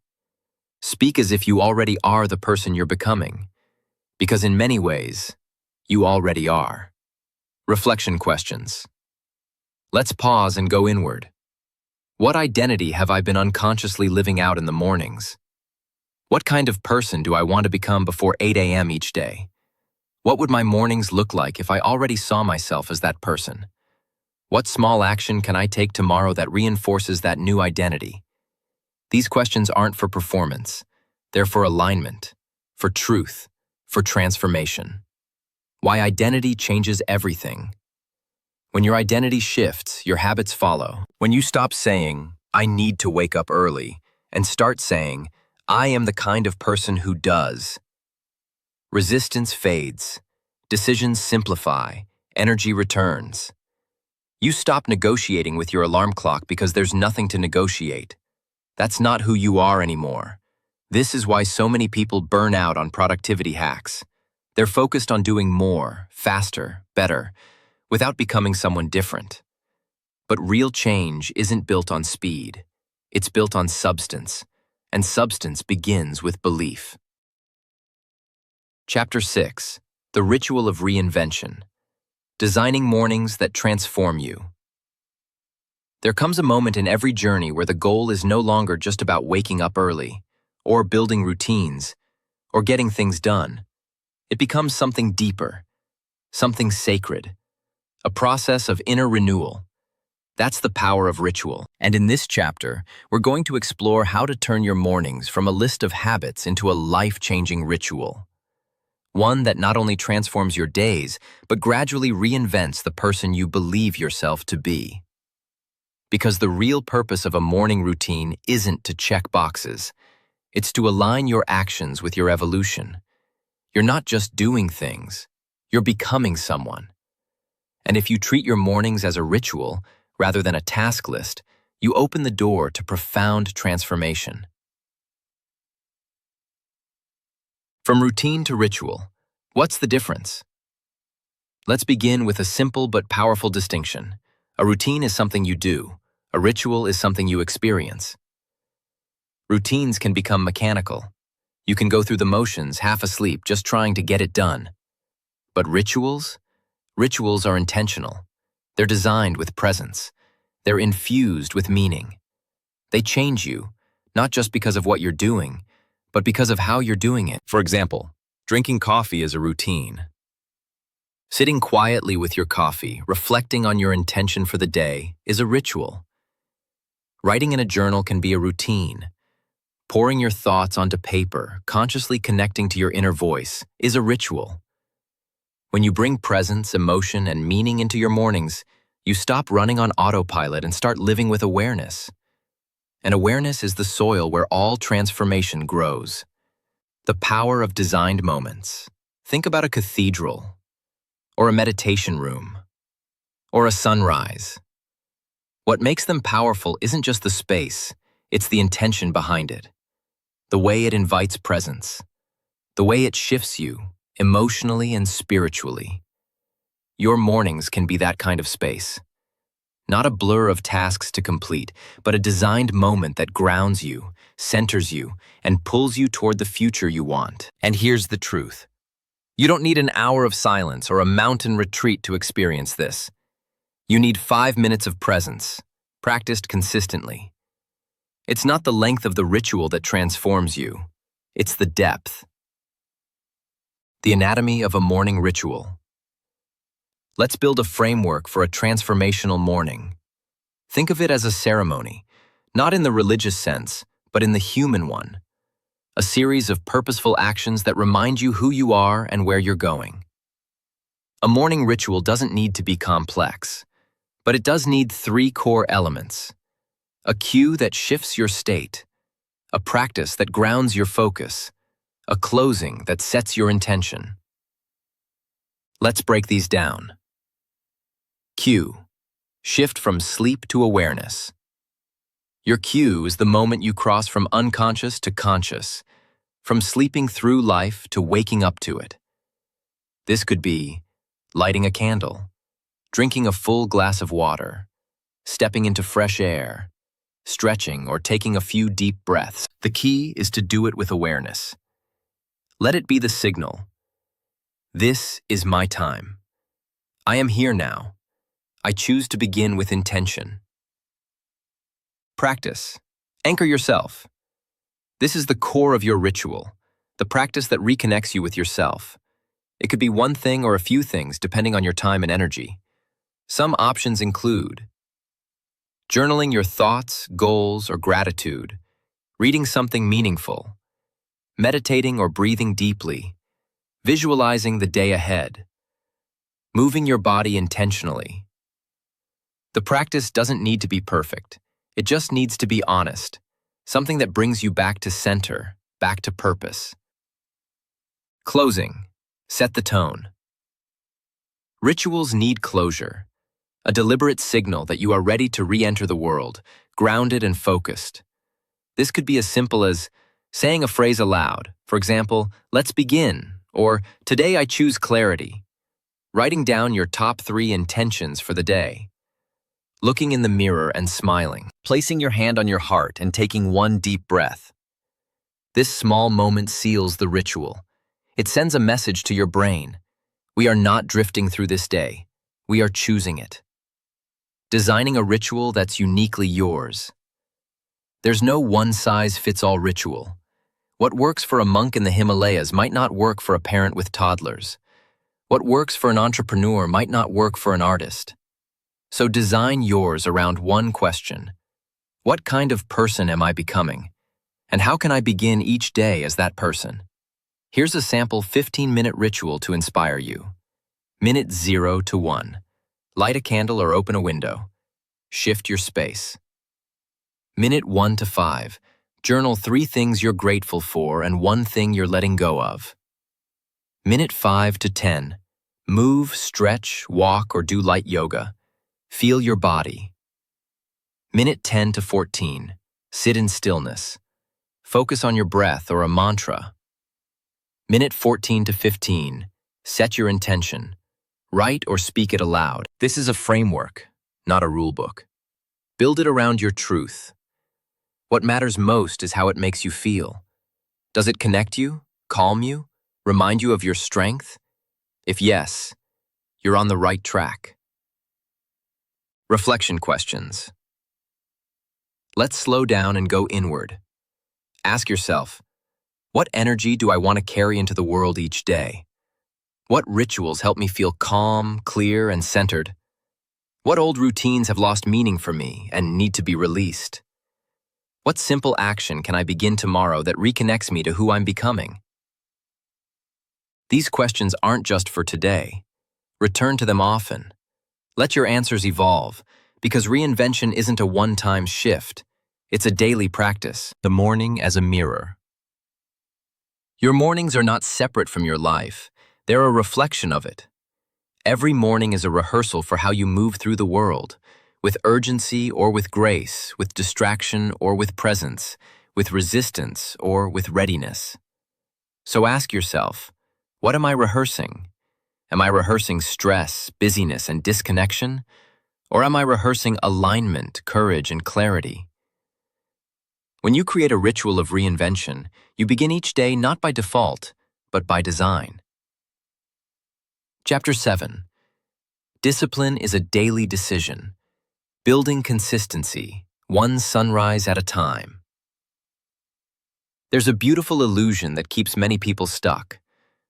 Speak as if you already are the person you're becoming, because in many ways, you already are. Reflection questions. Let's pause and go inward. What identity have I been unconsciously living out in the mornings? What kind of person do I want to become before 8 a.m. each day? What would my mornings look like if I already saw myself as that person? What small action can I take tomorrow that reinforces that new identity? These questions aren't for performance. They're for alignment, for truth, for transformation. Why identity changes everything. When your identity shifts, your habits follow. When you stop saying, I need to wake up early, and start saying, I am the kind of person who does. Resistance fades. Decisions simplify. Energy returns. You stop negotiating with your alarm clock because there's nothing to negotiate. That's not who you are anymore. This is why so many people burn out on productivity hacks. They're focused on doing more, faster, better, without becoming someone different. But real change isn't built on speed. It's built on substance, and substance begins with belief. Chapter 6. The Ritual of Reinvention. Designing mornings that transform you. There comes a moment in every journey where the goal is no longer just about waking up early, or building routines, or getting things done. It becomes something deeper, something sacred, a process of inner renewal. That's the power of ritual. And in this chapter, we're going to explore how to turn your mornings from a list of habits into a life-changing ritual. One that not only transforms your days, but gradually reinvents the person you believe yourself to be. Because the real purpose of a morning routine isn't to check boxes. It's to align your actions with your evolution. You're not just doing things, you're becoming someone. And if you treat your mornings as a ritual, rather than a task list, you open the door to profound transformation. From routine to ritual, what's the difference? Let's begin with a simple but powerful distinction. A routine is something you do. A ritual is something you experience. Routines can become mechanical. You can go through the motions, half asleep, just trying to get it done. But rituals? Rituals are intentional. They're designed with presence. They're infused with meaning. They change you, not just because of what you're doing, but because of how you're doing it. For example, drinking coffee is a routine. Sitting quietly with your coffee, reflecting on your intention for the day, is a ritual. Writing in a journal can be a routine. Pouring your thoughts onto paper, consciously connecting to your inner voice, is a ritual. When you bring presence, emotion, and meaning into your mornings, you stop running on autopilot and start living with awareness. And awareness is the soil where all transformation grows. The power of designed moments. Think about a cathedral, or a meditation room, or a sunrise. What makes them powerful isn't just the space, it's the intention behind it. The way it invites presence. The way it shifts you, emotionally and spiritually. Your mornings can be that kind of space. Not a blur of tasks to complete, but a designed moment that grounds you, centers you, and pulls you toward the future you want. And here's the truth. You don't need an hour of silence or a mountain retreat to experience this. You need 5 minutes of presence, practiced consistently. It's not the length of the ritual that transforms you. It's the depth. The anatomy of a morning ritual. Let's build a framework for a transformational morning. Think of it as a ceremony, not in the religious sense, but in the human one. A series of purposeful actions that remind you who you are and where you're going. A morning ritual doesn't need to be complex, but it does need 3 core elements. A cue that shifts your state, a practice that grounds your focus, a closing that sets your intention. Let's break these down. Cue. Shift from sleep to awareness. Your cue is the moment you cross from unconscious to conscious, from sleeping through life to waking up to it. This could be lighting a candle, drinking a full glass of water, stepping into fresh air, stretching, or taking a few deep breaths. The key is to do it with awareness. Let it be the signal. This is my time. I am here now. I choose to begin with intention. Practice. Anchor yourself. This is the core of your ritual, the practice that reconnects you with yourself. It could be one thing or a few things depending on your time and energy. Some options include journaling your thoughts, goals, or gratitude, reading something meaningful, meditating or breathing deeply, visualizing the day ahead, moving your body intentionally. The practice doesn't need to be perfect. It just needs to be honest, something that brings you back to center, back to purpose. Closing. Set the tone. Rituals need closure, a deliberate signal that you are ready to re-enter the world, grounded and focused. This could be as simple as saying a phrase aloud, for example, "Let's begin," or "Today I choose clarity." Writing down your top 3 intentions for the day. Looking in the mirror and smiling. Placing your hand on your heart and taking one deep breath. This small moment seals the ritual. It sends a message to your brain. We are not drifting through this day. We are choosing it. Designing a ritual that's uniquely yours. There's no one-size-fits-all ritual. What works for a monk in the Himalayas might not work for a parent with toddlers. What works for an entrepreneur might not work for an artist. So design yours around one question. What kind of person am I becoming? And how can I begin each day as that person? Here's a sample 15-minute ritual to inspire you. Minute 0 to 1. Light a candle or open a window. Shift your space. Minute 1 to 5. Journal 3 things you're grateful for and 1 thing you're letting go of. Minute 5 to 10. Move, stretch, walk, or do light yoga. Feel your body. Minute 10 to 14. Sit in stillness. Focus on your breath or a mantra. Minute 14 to 15. Set your intention. Write or speak it aloud. This is a framework, not a rule book. Build it around your truth. What matters most is how it makes you feel. Does it connect you, calm you, remind you of your strength? If yes, you're on the right track. Reflection questions. Let's slow down and go inward. Ask yourself, what energy do I want to carry into the world each day? What rituals help me feel calm, clear, and centered? What old routines have lost meaning for me and need to be released? What simple action can I begin tomorrow that reconnects me to who I'm becoming? These questions aren't just for today. Return to them often. Let your answers evolve, because reinvention isn't a one-time shift. It's a daily practice. The morning as a mirror. Your mornings are not separate from your life. They're a reflection of it. Every morning is a rehearsal for how you move through the world, with urgency or with grace, with distraction or with presence, with resistance or with readiness. So ask yourself, what am I rehearsing? Am I rehearsing stress, busyness, and disconnection? Or am I rehearsing alignment, courage, and clarity? When you create a ritual of reinvention, you begin each day not by default, but by design. Chapter 7. Discipline is a daily decision. Building consistency, one sunrise at a time. There's a beautiful illusion that keeps many people stuck.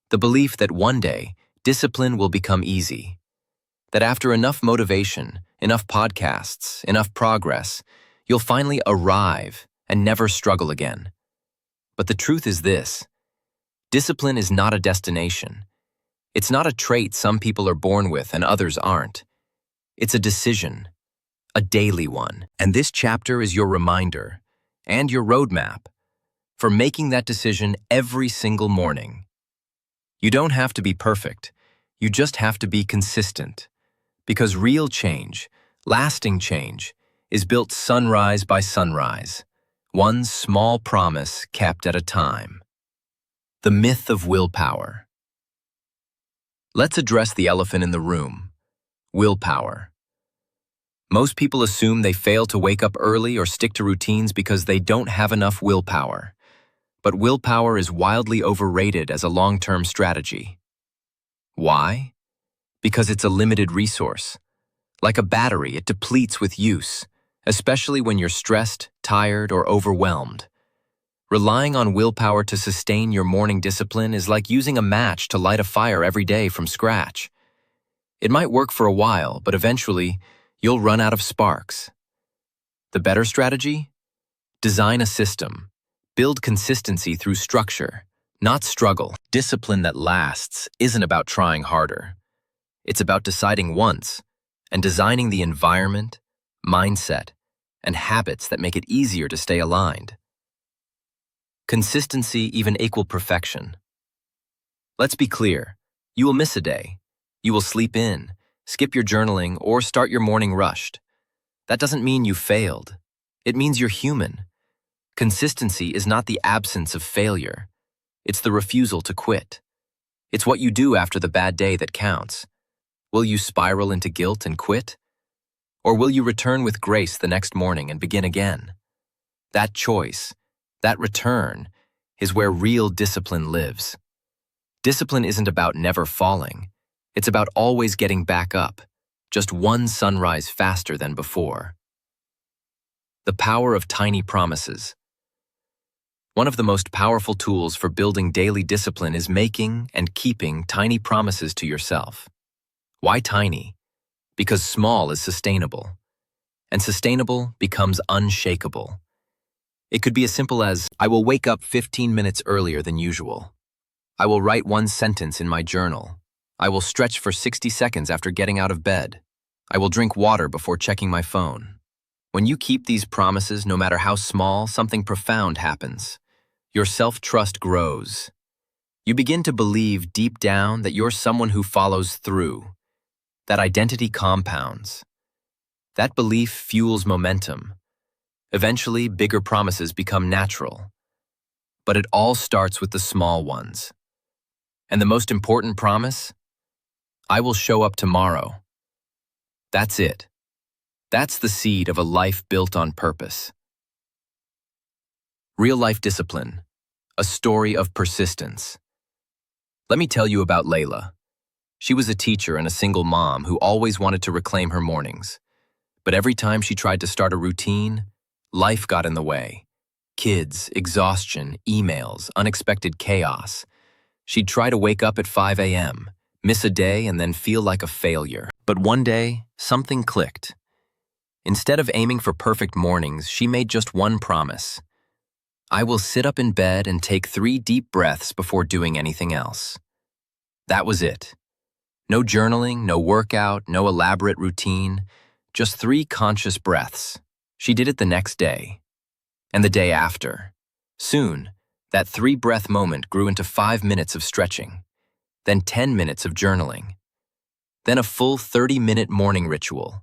The belief that one day, discipline will become easy. That after enough motivation, enough podcasts, enough progress, you'll finally arrive and never struggle again. But the truth is this: discipline is not a destination. It's not a trait some people are born with and others aren't. It's a decision, a daily one. And this chapter is your reminder and your roadmap for making that decision every single morning. You don't have to be perfect. You just have to be consistent. Because real change, lasting change, is built sunrise by sunrise, one small promise kept at a time. The myth of willpower. Let's address the elephant in the room: willpower. Most people assume they fail to wake up early or stick to routines because they don't have enough willpower. But willpower is wildly overrated as a long-term strategy. Why? Because it's a limited resource. Like a battery, it depletes with use, especially when you're stressed, tired, or overwhelmed. Relying on willpower to sustain your morning discipline is like using a match to light a fire every day from scratch. It might work for a while, but eventually, you'll run out of sparks. The better strategy? Design a system. Build consistency through structure, not struggle. Discipline that lasts isn't about trying harder. It's about deciding once and designing the environment, mindset, and habits that make it easier to stay aligned. Consistency even equal perfection. Let's be clear, you will miss a day. You will sleep in, skip your journaling, or start your morning rushed. That doesn't mean you failed. It means you're human. Consistency is not the absence of failure. It's the refusal to quit. It's what you do after the bad day that counts. Will you spiral into guilt and quit? Or will you return with grace the next morning and begin again? That choice, that return, is where real discipline lives. Discipline isn't about never falling. It's about always getting back up, just one sunrise faster than before. The power of tiny promises. One of the most powerful tools for building daily discipline is making and keeping tiny promises to yourself. Why tiny? Because small is sustainable, and sustainable becomes unshakable. It could be as simple as, I will wake up 15 minutes earlier than usual. I will write one sentence in my journal. I will stretch for 60 seconds after getting out of bed. I will drink water before checking my phone. When you keep these promises, no matter how small, something profound happens. Your self-trust grows. You begin to believe deep down that you're someone who follows through. That identity compounds. That belief fuels momentum. Eventually, bigger promises become natural. But it all starts with the small ones. And the most important promise? I will show up tomorrow. That's it. That's the seed of a life built on purpose. Real-life discipline, a story of persistence. Let me tell you about Layla. She was a teacher and a single mom who always wanted to reclaim her mornings. But every time she tried to start a routine, life got in the way. Kids, exhaustion, emails, unexpected chaos. She'd try to wake up at 5 a.m., miss a day, and then feel like a failure. But one day, something clicked. Instead of aiming for perfect mornings, she made just one promise. I will sit up in bed and take 3 deep breaths before doing anything else. That was it. No journaling, no workout, no elaborate routine, just 3 conscious breaths. She did it the next day, and the day after. Soon, that 3-breath moment grew into 5 minutes of stretching, then 10 minutes of journaling, then a full 30-minute morning ritual.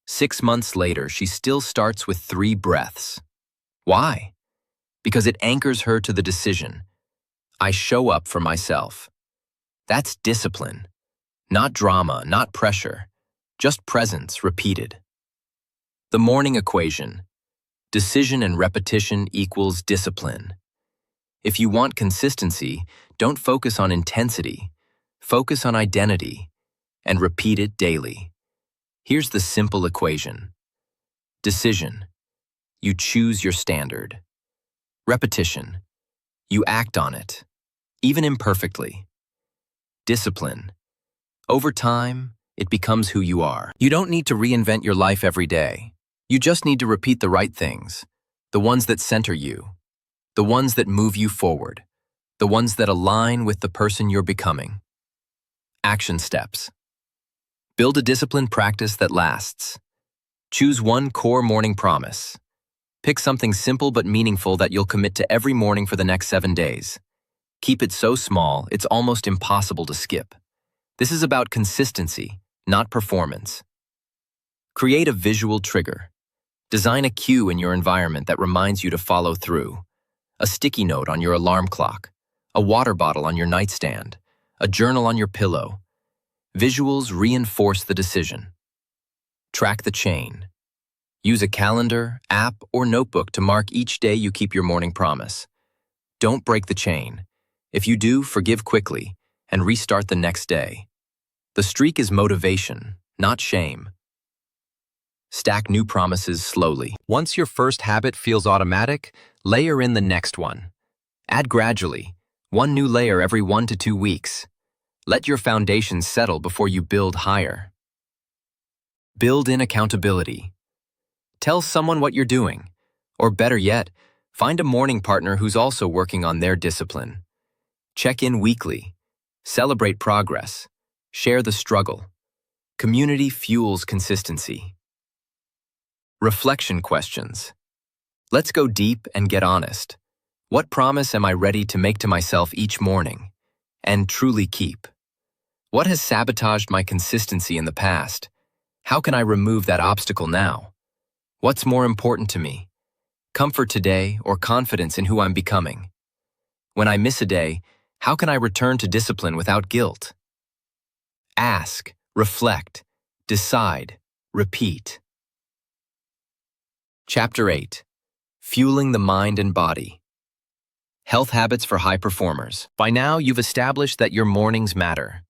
6 months later, she still starts with 3 breaths. Why? Because it anchors her to the decision. I show up for myself. That's discipline. Not drama, not pressure. just presence repeated. The morning equation: decision and repetition equals discipline. If you want consistency, don't focus on intensity, focus on identity, and repeat it daily. Here's the simple equation. Decision: you choose your standard. Repetition: you act on it, even imperfectly. Discipline: over time, it becomes who you are. You don't need to reinvent your life every day. You just need to repeat the right things, the ones that center you, the ones that move you forward, the ones that align with the person you're becoming. Action steps. Build a disciplined practice that lasts. Choose one core morning promise. Pick something simple but meaningful that you'll commit to every morning for the next 7 days. Keep it so small, it's almost impossible to skip. This is about consistency, not performance. Create a visual trigger. Design a cue in your environment that reminds you to follow through. A sticky note on your alarm clock, a water bottle on your nightstand, a journal on your pillow. Visuals reinforce the decision. Track the chain. Use a calendar, app, or notebook to mark each day you keep your morning promise. Don't break the chain. If you do, forgive quickly and restart the next day. The streak is motivation, not shame. Stack new promises slowly. Once your first habit feels automatic, layer in the next one. Add gradually, one new layer every 1 to 2 weeks. Let your foundation settle before you build higher. Build in accountability. Tell someone what you're doing, or better yet, find a morning partner who's also working on their discipline. Check in weekly. Celebrate progress. Share the struggle. Community fuels consistency. Reflection questions. Let's go deep and get honest. What promise am I ready to make to myself each morning and truly keep? What has sabotaged my consistency in the past? How can I remove that obstacle now? What's more important to me? Comfort today or confidence in who I'm becoming? When I miss a day, how can I return to discipline without guilt? Ask, reflect, decide, repeat. Chapter 8. Fueling the Mind and Body. Health habits for high performers. By now, you've established that your mornings matter.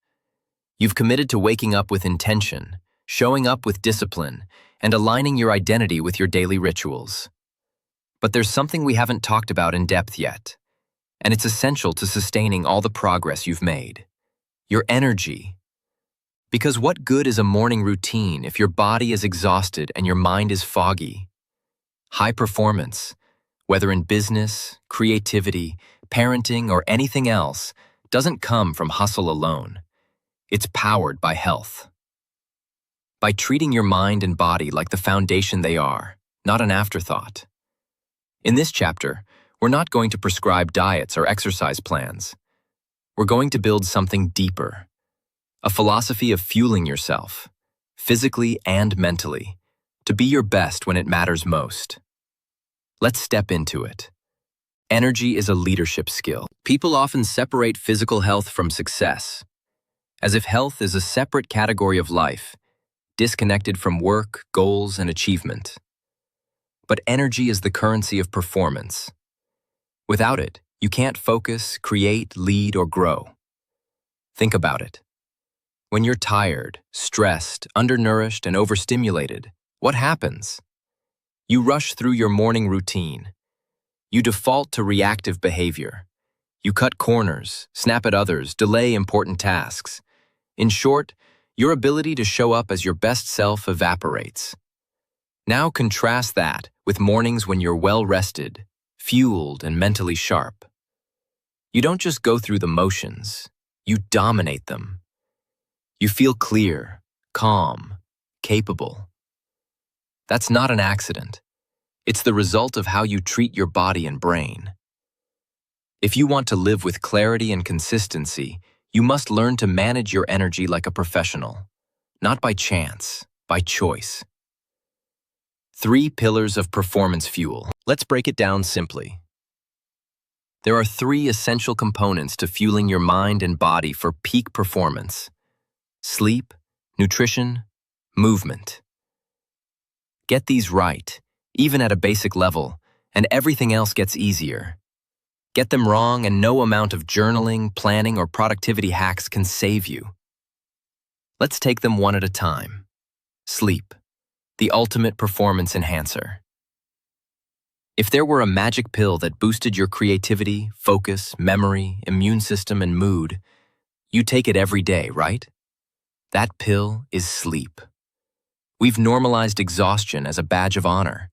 You've committed to waking up with intention, showing up with discipline, and aligning your identity with your daily rituals. But there's something we haven't talked about in depth yet, and it's essential to sustaining all the progress you've made. Your energy. Because what good is a morning routine if your body is exhausted and your mind is foggy? High performance, whether in business, creativity, parenting, or anything else, doesn't come from hustle alone. It's powered by health. By treating your mind and body like the foundation they are, not an afterthought. In this chapter, we're not going to prescribe diets or exercise plans. We're going to build something deeper. A philosophy of fueling yourself, physically and mentally, to be your best when it matters most. Let's step into it. Energy is a leadership skill. People often separate physical health from success, as if health is a separate category of life, disconnected from work, goals, and achievement. But energy is the currency of performance. Without it, you can't focus, create, lead, or grow. Think about it. When you're tired, stressed, undernourished, and overstimulated, what happens? You rush through your morning routine. You default to reactive behavior. You cut corners, snap at others, delay important tasks. In short, your ability to show up as your best self evaporates. Now contrast that with mornings when you're well-rested, fueled, and mentally sharp. You don't just go through the motions, you dominate them. You feel clear, calm, capable. That's not an accident. It's the result of how you treat your body and brain. If you want to live with clarity and consistency, you must learn to manage your energy like a professional, not by chance, by choice. 3 pillars of performance fuel. Let's break it down simply. There are 3 essential components to fueling your mind and body for peak performance: sleep, nutrition, Movement. Get these right, even at a basic level, and everything else gets easier. Get them wrong and no amount of journaling, planning, or productivity hacks can save you. Let's take them one at a time. Sleep, the ultimate performance enhancer. If there were a magic pill that boosted your creativity, focus, memory, immune system, and mood, you take it every day, right? That pill is sleep. We've normalized exhaustion as a badge of honor.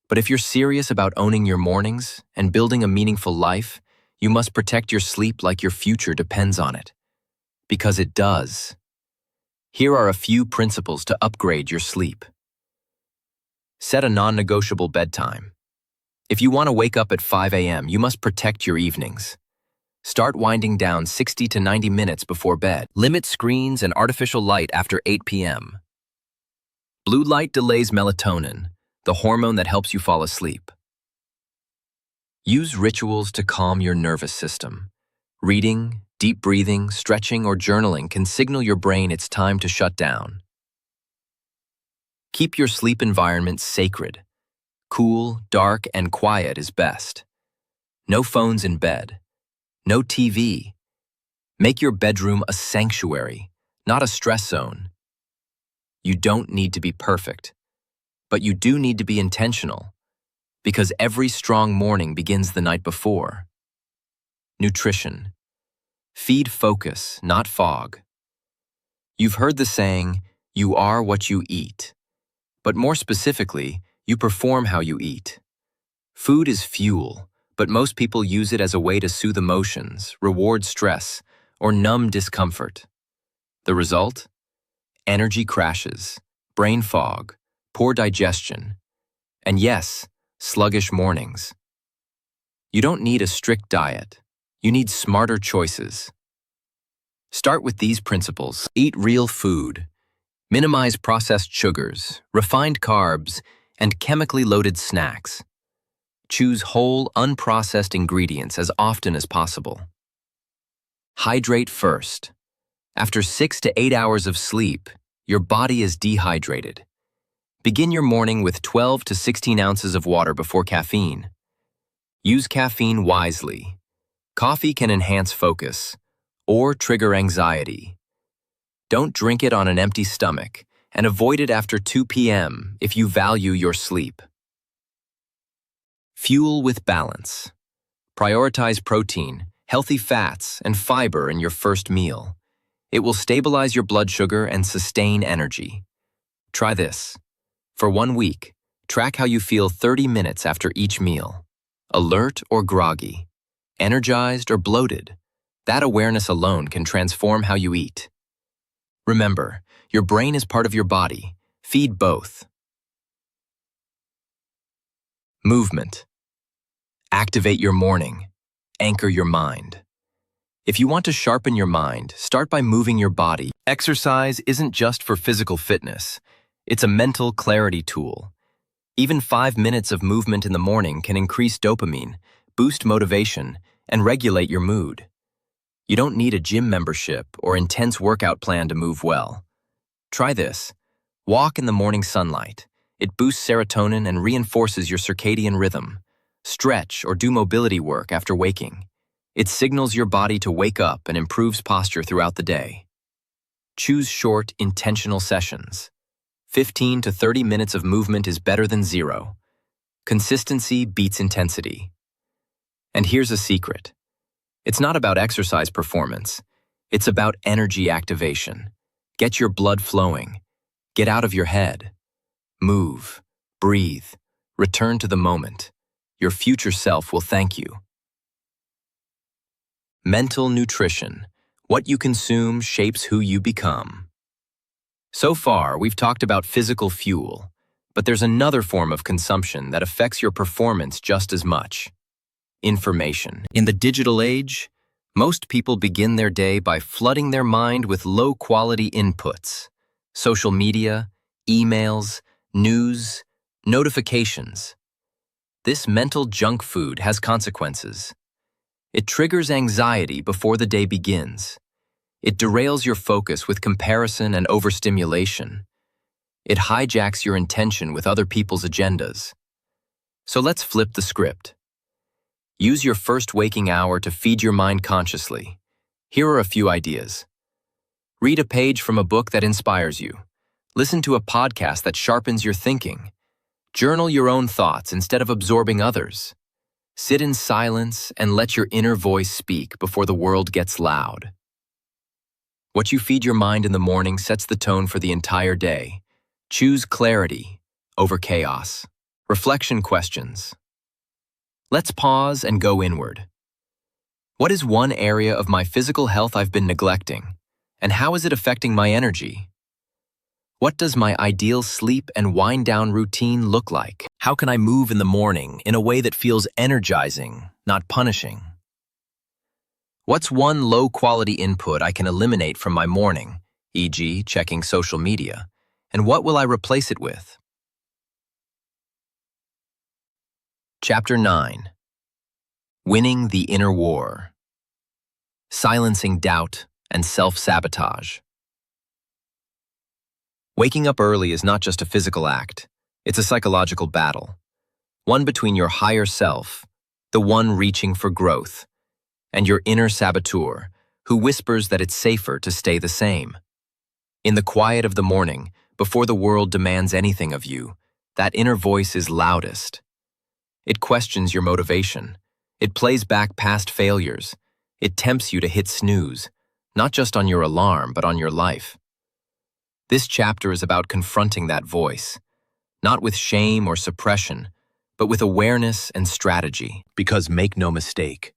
But if you're serious about owning your mornings and building a meaningful life, you must protect your sleep like your future depends on it. Because it does. Here are a few principles to upgrade your sleep. Set a non-negotiable bedtime. If you want to wake up at 5 a.m., you must protect your evenings. Start winding down 60 to 90 minutes before bed. Limit screens and artificial light after 8 p.m. Blue light delays melatonin, the hormone that helps you fall asleep. Use rituals to calm your nervous system. Reading, deep breathing, stretching, or journaling can signal your brain it's time to shut down. Keep your sleep environment sacred. Cool, dark, and quiet is best. No phones in bed. No TV. Make your bedroom a sanctuary, not a stress zone. You don't need to be perfect, but you do need to be intentional, because every strong morning begins the night before. Nutrition. Feed focus, not fog. You've heard the saying, you are what you eat. But more specifically, you perform how you eat. Food is fuel, but most people use it as a way to soothe emotions, reward stress, or numb discomfort. The result? Energy crashes, brain fog, poor digestion, and yes, sluggish mornings. You don't need a strict diet. You need smarter choices. Start with these principles. Eat real food. Minimize processed sugars, refined carbs, and chemically loaded snacks. Choose whole, unprocessed ingredients as often as possible. Hydrate first. After 6 to 8 hours of sleep, your body is dehydrated. Begin your morning with 12 to 16 ounces of water before caffeine. Use caffeine wisely. Coffee can enhance focus or trigger anxiety. Don't drink it on an empty stomach, and avoid it after 2 p.m. if you value your sleep. Fuel with balance. Prioritize protein, healthy fats, and fiber in your first meal. It will stabilize your blood sugar and sustain energy. Try this. For 1 week, track how you feel 30 minutes after each meal. Alert or groggy, energized or bloated. That awareness alone can transform how you eat. Remember, your brain is part of your body. Feed both. Movement. Activate your morning. Anchor your mind. If you want to sharpen your mind, start by moving your body. Exercise isn't just for physical fitness. It's a mental clarity tool. Even 5 minutes of movement in the morning can increase dopamine, boost motivation, and regulate your mood. You don't need a gym membership or intense workout plan to move well. Try this. Walk in the morning sunlight. It boosts serotonin and reinforces your circadian rhythm. Stretch or do mobility work after waking. It signals your body to wake up and improves posture throughout the day. Choose short, intentional sessions. 15 to 30 minutes of movement is better than 0. Consistency beats intensity. And here's a secret. It's not about exercise performance. It's about energy activation. Get your blood flowing. Get out of your head. Move. Breathe. Return to the moment. Your future self will thank you. Mental nutrition. What you consume shapes who you become. So far, we've talked about physical fuel, but there's another form of consumption that affects your performance just as much. Information. In the digital age, most people begin their day by flooding their mind with low-quality inputs. Social media, emails, news, notifications. This mental junk food has consequences. It triggers anxiety before the day begins. It derails your focus with comparison and overstimulation. It hijacks your intention with other people's agendas. So let's flip the script. Use your first waking hour to feed your mind consciously. Here are a few ideas. Read a page from a book that inspires you. Listen to a podcast that sharpens your thinking. Journal your own thoughts instead of absorbing others. Sit in silence and let your inner voice speak before the world gets loud. What you feed your mind in the morning sets the tone for the entire day. Choose clarity over chaos. Reflection questions. Let's pause and go inward. What is one area of my physical health I've been neglecting, and how is it affecting my energy? What does my ideal sleep and wind-down routine look like? How can I move in the morning in a way that feels energizing, not punishing? What's one low-quality input I can eliminate from my morning, e.g., checking social media, and what will I replace it with? Chapter 9. Winning the Inner War. Silencing doubt and self-sabotage. Waking up early is not just a physical act, it's a psychological battle. One between your higher self, the one reaching for growth, and your inner saboteur, who whispers that it's safer to stay the same. In the quiet of the morning, before the world demands anything of you, that inner voice is loudest. It questions your motivation. It plays back past failures. It tempts you to hit snooze, not just on your alarm, but on your life. This chapter is about confronting that voice, not with shame or suppression, but with awareness and strategy. Because make no mistake,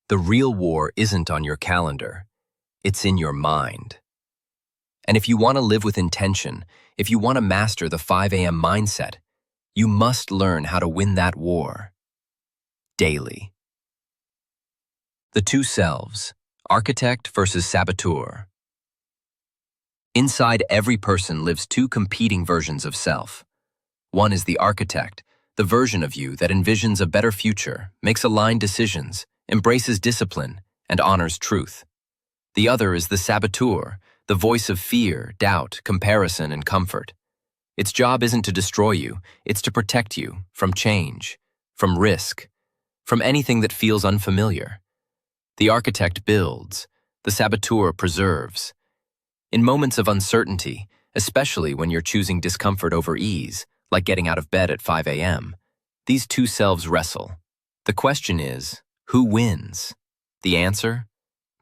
the real war isn't on your calendar. It's in your mind. And if you want to live with intention, if you want to master the 5 a.m. mindset, you must learn how to win that war. Daily. The two selves, architect versus saboteur. Inside every person lives two competing versions of self. One is the architect, the version of you that envisions a better future, makes aligned decisions, embraces discipline, and honors truth. The other is the saboteur, the voice of fear, doubt, comparison, and comfort. Its job isn't to destroy you, it's to protect you from change, from risk, from anything that feels unfamiliar. The architect builds, the saboteur preserves. In moments of uncertainty, especially when you're choosing discomfort over ease, like getting out of bed at 5 a.m., these two selves wrestle. The question is, who wins? The answer?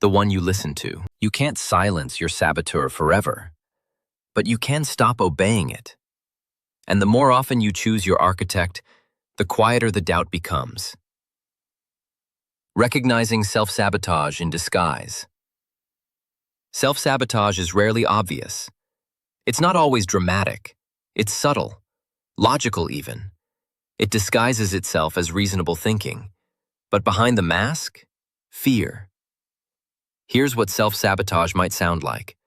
The one you listen to. You can't silence your saboteur forever, but you can stop obeying it. And the more often you choose your architect, the quieter the doubt becomes. Recognizing self-sabotage in disguise. Self-sabotage is rarely obvious. It's not always dramatic. It's subtle, logical even. It disguises itself as reasonable thinking. But behind the mask, fear. Here's what self-sabotage might sound like.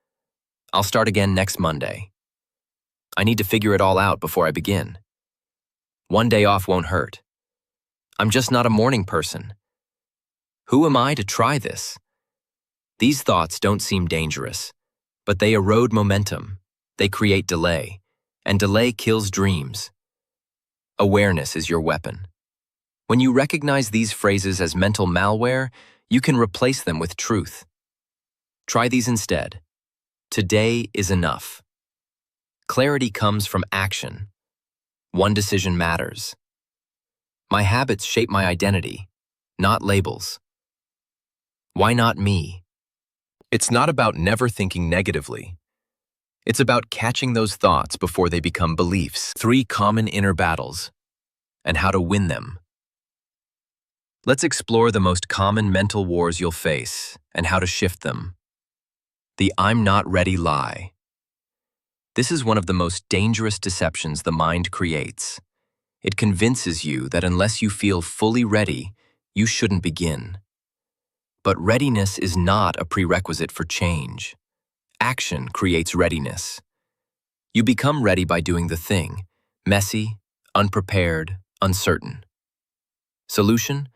I'll start again next Monday. I need to figure it all out before I begin. One day off won't hurt. I'm just not a morning person. Who am I to try this? These thoughts don't seem dangerous, but they erode momentum. They create delay, and delay kills dreams. Awareness is your weapon. When you recognize these phrases as mental malware, you can replace them with truth. Try these instead. Today is enough. Clarity comes from action. One decision matters. My habits shape my identity, not labels. Why not me? It's not about never thinking negatively. It's about catching those thoughts before they become beliefs. 3 common inner battles, and how to win them. Let's explore the most common mental wars you'll face and how to shift them. The I'm not ready lie. This is one of the most dangerous deceptions the mind creates. It convinces you that unless you feel fully ready, you shouldn't begin. But readiness is not a prerequisite for change. Action creates readiness. You become ready by doing the thing, messy, unprepared, uncertain. Solution?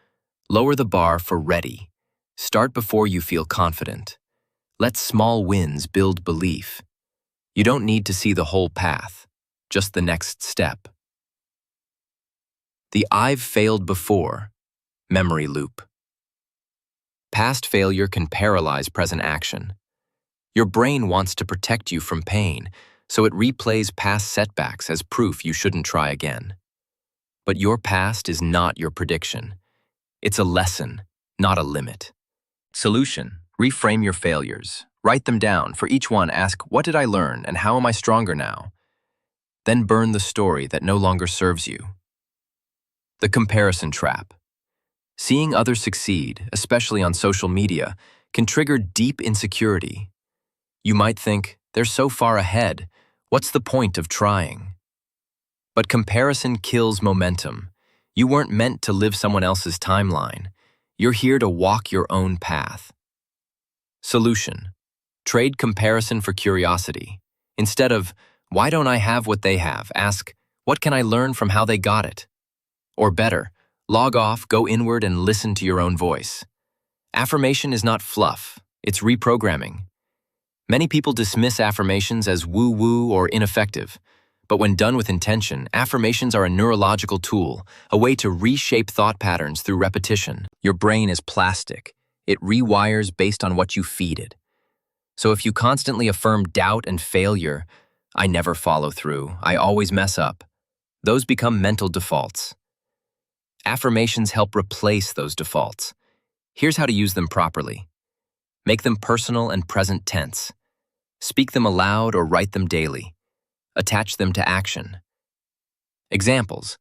Lower the bar for ready. Start before you feel confident. Let small wins build belief. You don't need to see the whole path. just the next step. The "I've failed before" memory loop. Past failure can paralyze present action. Your brain wants to protect you from pain, so it replays past setbacks as proof you shouldn't try again. But your past is not your prediction. It's a lesson, not a limit. Solution: reframe your failures. Write them down. For each one, ask, what did I learn and how am I stronger now? Then burn the story that no longer serves you. The comparison trap. Seeing others succeed, especially on social media, can trigger deep insecurity. You might think, they're so far ahead, what's the point of trying? But comparison kills momentum. You weren't meant to live someone else's timeline. You're here to walk your own path. Solution: trade comparison for curiosity. Instead of, why don't I have what they have? Ask, what can I learn from how they got it? Or better, log off, go inward, and listen to your own voice. Affirmation is not fluff, it's reprogramming. Many people dismiss affirmations as woo-woo or ineffective, but when done with intention, affirmations are a neurological tool, a way to reshape thought patterns through repetition. Your brain is plastic. It rewires based on what you feed it. So if you constantly affirm doubt and failure, I never follow through, I always mess up, those become mental defaults. Affirmations help replace those defaults. Here's how to use them properly. Make them personal and present tense. Speak them aloud or write them daily. Attach them to action. Examples: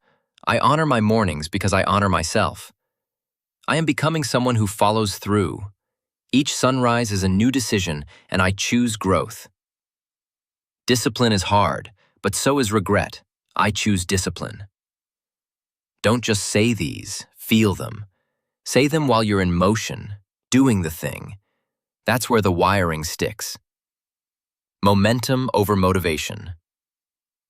I honor my mornings because I honor myself. I am becoming someone who follows through. Each sunrise is a new decision, and I choose growth. Discipline is hard, but so is regret. I choose discipline. Don't just say these, feel them. Say them while you're in motion, doing the thing. That's where the wiring sticks. Momentum over motivation.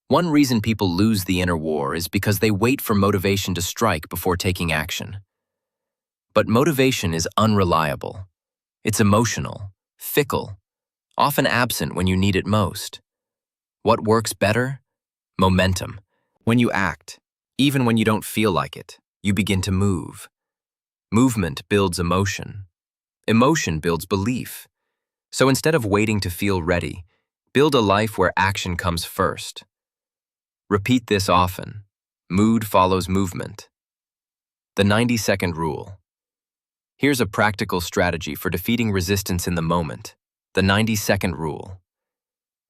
One reason people lose the inner war is because they wait for motivation to strike before taking action. But motivation is unreliable. It's emotional, fickle, often absent when you need it most. What works better? Momentum. When you act, even when you don't feel like it, you begin to move. Movement builds emotion. Emotion builds belief. So instead of waiting to feel ready, build a life where action comes first. Repeat this often. Mood follows movement. The 90-second rule. Here's a practical strategy for defeating resistance in the moment. The 90-second rule.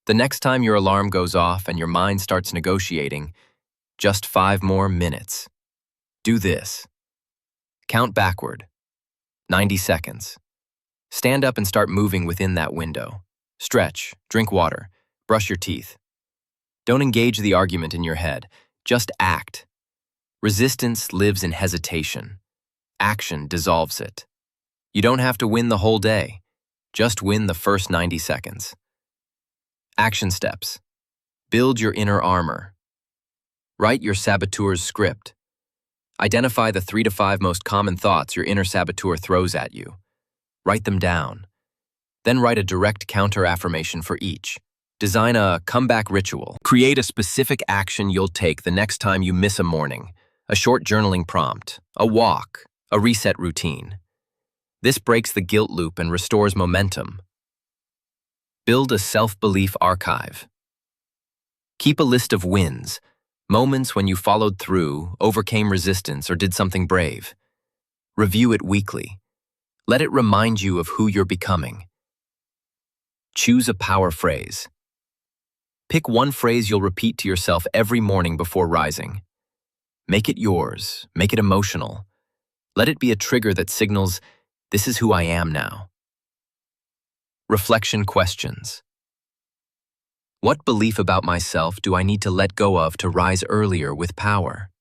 The next time your alarm goes off and your mind starts negotiating, just 5 more minutes. Do this. Count backward. 90 seconds. Stand up and start moving within that window. Stretch, drink water, brush your teeth. Don't engage the argument in your head. Just act. Resistance lives in hesitation. Action dissolves it. You don't have to win the whole day. Just win the first 90 seconds. Action steps. Build your inner armor. Write your saboteur's script. Identify the 3 to 5 most common thoughts your inner saboteur throws at you. Write them down. Then write a direct counter-affirmation for each. Design a comeback ritual. Create a specific action you'll take the next time you miss a morning. A short journaling prompt, a walk, a reset routine. This breaks the guilt loop and restores momentum. Build a self-belief archive. Keep a list of wins, moments when you followed through, overcame resistance, or did something brave. Review it weekly. Let it remind you of who you're becoming. Choose a power phrase. Pick one phrase you'll repeat to yourself every morning before rising. Make it yours. Make it emotional. Let it be a trigger that signals, this is who I am now. Reflection questions. What belief about myself do I need to let go of to rise earlier with power?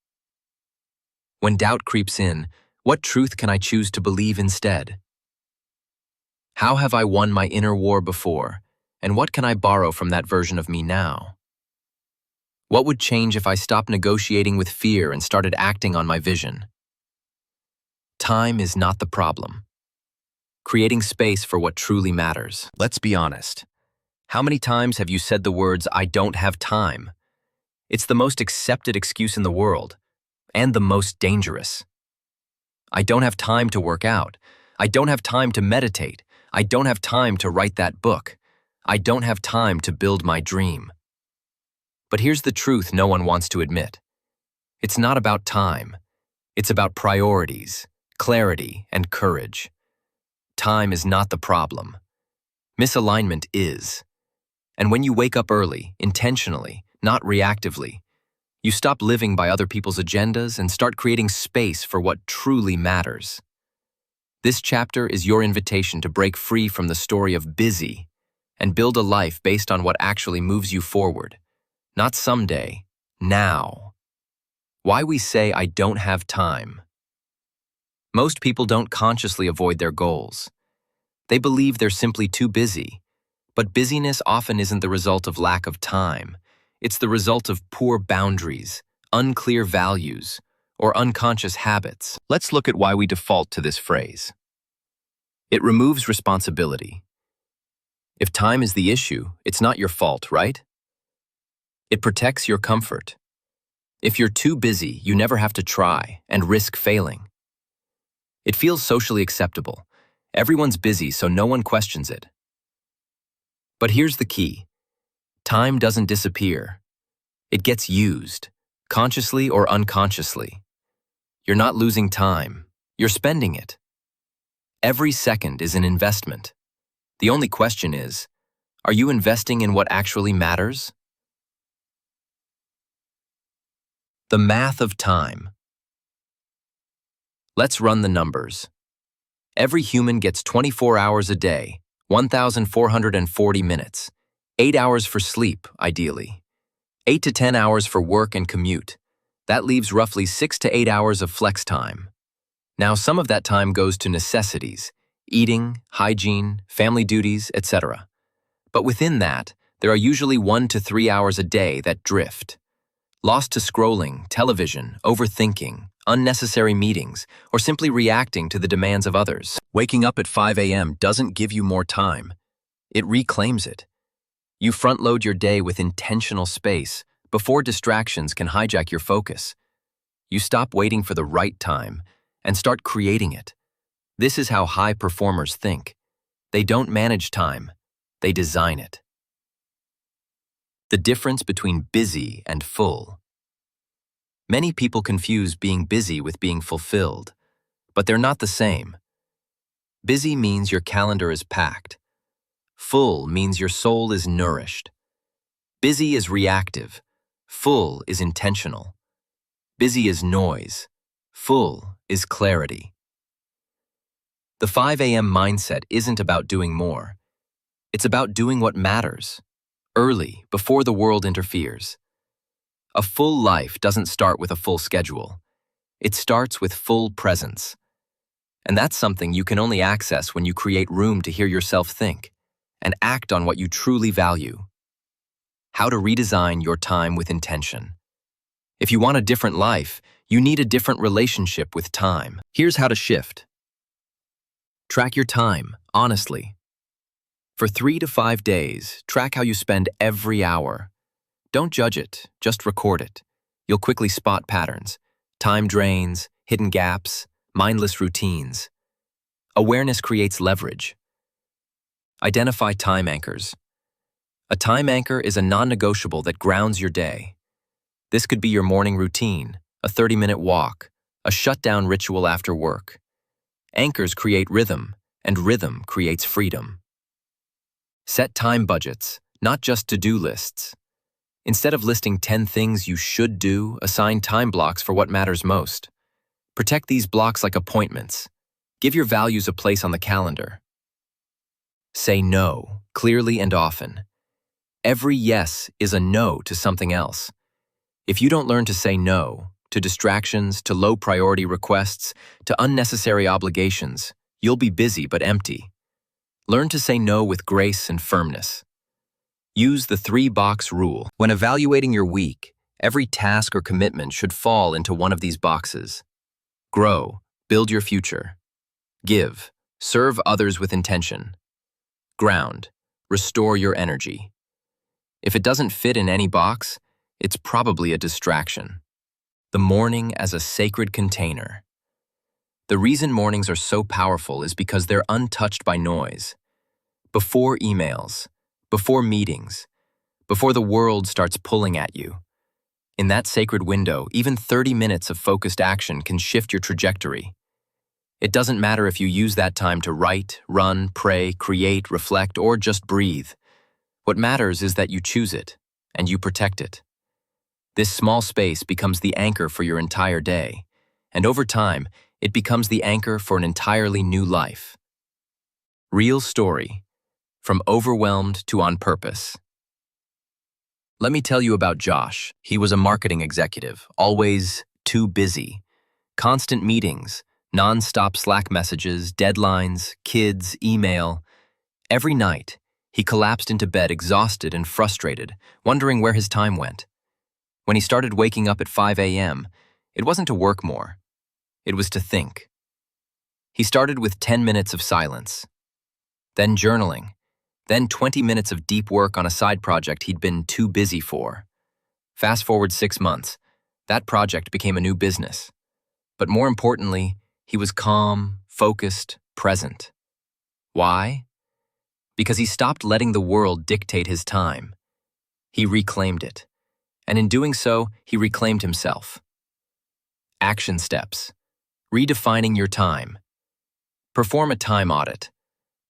When doubt creeps in, what truth can I choose to believe instead? How have I won my inner war before, and what can I borrow from that version of me now? What would change if I stopped negotiating with fear and started acting on my vision? Time is not the problem. Creating space for what truly matters. Let's be honest. How many times have you said the words, "I don't have time"? It's the most accepted excuse in the world, and the most dangerous. I don't have time to work out. I don't have time to meditate. I don't have time to write that book. I don't have time to build my dream. But here's the truth no one wants to admit. It's not about time. It's about priorities, clarity, and courage. Time is not the problem. Misalignment is. And when you wake up early, intentionally, not reactively, you stop living by other people's agendas and start creating space for what truly matters. This chapter is your invitation to break free from the story of busy and build a life based on what actually moves you forward. Not someday, now. Why we say I don't have time. Most people don't consciously avoid their goals. They believe they're simply too busy. But busyness often isn't the result of lack of time. It's the result of poor boundaries, unclear values, or unconscious habits. Let's look at why we default to this phrase. It removes responsibility. If time is the issue, it's not your fault, right? It protects your comfort. If you're too busy, you never have to try and risk failing. It feels socially acceptable. Everyone's busy, so no one questions it. But here's the key. Time doesn't disappear. It gets used, consciously or unconsciously. You're not losing time. You're spending it. Every second is an investment. The only question is, are you investing in what actually matters? The math of time. Let's run the numbers. Every human gets 24 hours a day, 1,440 minutes, 8 hours for sleep, ideally, 8 to 10 hours for work and commute. That leaves roughly 6 to 8 hours of flex time. Now, some of that time goes to necessities, eating, hygiene, family duties, etc. But within that, there are usually 1 to 3 hours a day that drift. Lost to scrolling, television, overthinking, unnecessary meetings, or simply reacting to the demands of others. Waking up at 5 a.m. doesn't give you more time. It reclaims it. You front-load your day with intentional space before distractions can hijack your focus. You stop waiting for the right time and start creating it. This is how high performers think. They don't manage time, they design it. The difference between busy and full. Many people confuse being busy with being fulfilled, but they're not the same. Busy means your calendar is packed. Full means your soul is nourished. Busy is reactive. Full is intentional. Busy is noise. Full is clarity. The 5 a.m. mindset isn't about doing more. It's about doing what matters, early, before the world interferes. A full life doesn't start with a full schedule. It starts with full presence. And that's something you can only access when you create room to hear yourself think and act on what you truly value. How to redesign your time with intention. If you want a different life, you need a different relationship with time. Here's how to shift. Track your time, honestly. For 3 to 5 days, track how you spend every hour. Don't judge it, just record it. You'll quickly spot patterns, time drains, hidden gaps, mindless routines. Awareness creates leverage. Identify time anchors. A time anchor is a non-negotiable that grounds your day. This could be your morning routine, a 30-minute walk, a shutdown ritual after work. Anchors create rhythm, and rhythm creates freedom. Set time budgets, not just to-do lists. Instead of listing 10 things you should do, assign time blocks for what matters most. Protect these blocks like appointments. Give your values a place on the calendar. Say no, clearly and often. Every yes is a no to something else. If you don't learn to say no, to distractions, to low-priority requests, to unnecessary obligations, you'll be busy but empty. Learn to say no with grace and firmness. Use the 3-box rule. When evaluating your week, every task or commitment should fall into one of these boxes. Grow, build your future. Give, serve others with intention. Ground, restore your energy. If it doesn't fit in any box, It's probably a distraction. The morning as a sacred container. The reason mornings are so powerful is because they're untouched by noise. Before emails, before meetings, before the world starts pulling at you. In that sacred window, even 30 minutes of focused action can shift your trajectory. It doesn't matter if you use that time to write, run, pray, create, reflect, or just breathe. What matters is that you choose it, and you protect it. This small space becomes the anchor for your entire day, and over time, it becomes the anchor for an entirely new life. Real story, from overwhelmed to on purpose. Let me tell you about Josh. He was a marketing executive, always too busy. Constant meetings, non-stop Slack messages, deadlines, kids, email. Every night, he collapsed into bed exhausted and frustrated, wondering where his time went. When he started waking up at 5 a.m., it wasn't to work more. It was to think. He started with 10 minutes of silence, then journaling, then 20 minutes of deep work on a side project he'd been too busy for. Fast forward 6 months, that project became a new business. But more importantly, he was calm, focused, present. Why? Because he stopped letting the world dictate his time. He reclaimed it. And in doing so, he reclaimed himself. Action steps. Redefining your time. Perform a time audit.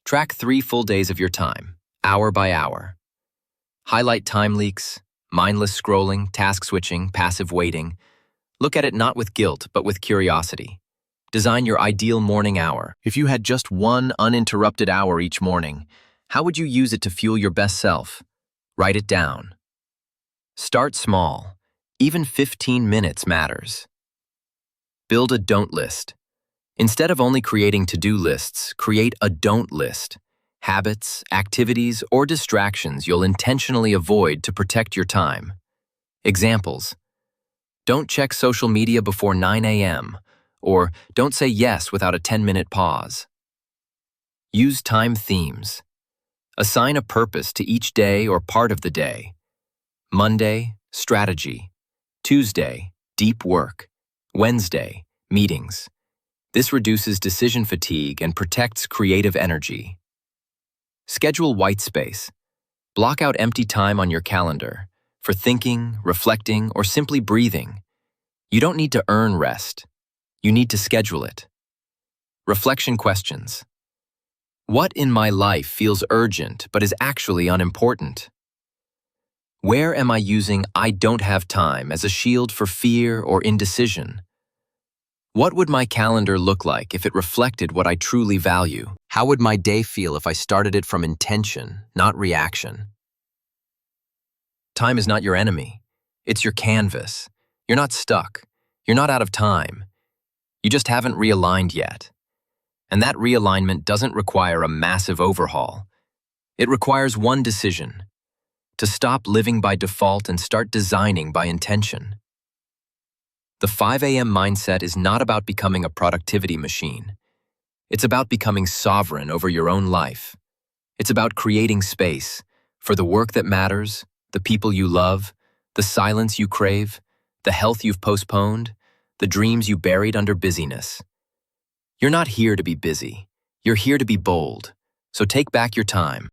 Track 3 full days of your time, hour by hour. Highlight time leaks, mindless scrolling, task switching, passive waiting. Look at it not with guilt, but with curiosity. Design your ideal morning hour. If you had just one uninterrupted hour each morning, how would you use it to fuel your best self? Write it down. Start small. Even 15 minutes matters. Build a don't list. Instead of only creating to-do lists, create a don't list. Habits, activities, or distractions you'll intentionally avoid to protect your time. Examples. Don't check social media before 9 a.m., or don't say yes without a 10-minute pause. Use time themes. Assign a purpose to each day or part of the day. Monday, strategy. Tuesday, deep work. Wednesday, meetings. This reduces decision fatigue and protects creative energy. Schedule white space. Block out empty time on your calendar for thinking, reflecting, or simply breathing. You don't need to earn rest. You need to schedule it. Reflection questions. What in my life feels urgent but is actually unimportant? Where am I using "I don't have time" as a shield for fear or indecision? What would my calendar look like if it reflected what I truly value? How would my day feel if I started it from intention, not reaction? Time is not your enemy. It's your canvas. You're not stuck. You're not out of time. You just haven't realigned yet. And that realignment doesn't require a massive overhaul. It requires one decision: to stop living by default and start designing by intention. The 5 a.m. mindset is not about becoming a productivity machine. It's about becoming sovereign over your own life. It's about creating space for the work that matters, the people you love, the silence you crave, the health you've postponed, the dreams you buried under busyness. You're not here to be busy. You're here to be bold. So take back your time.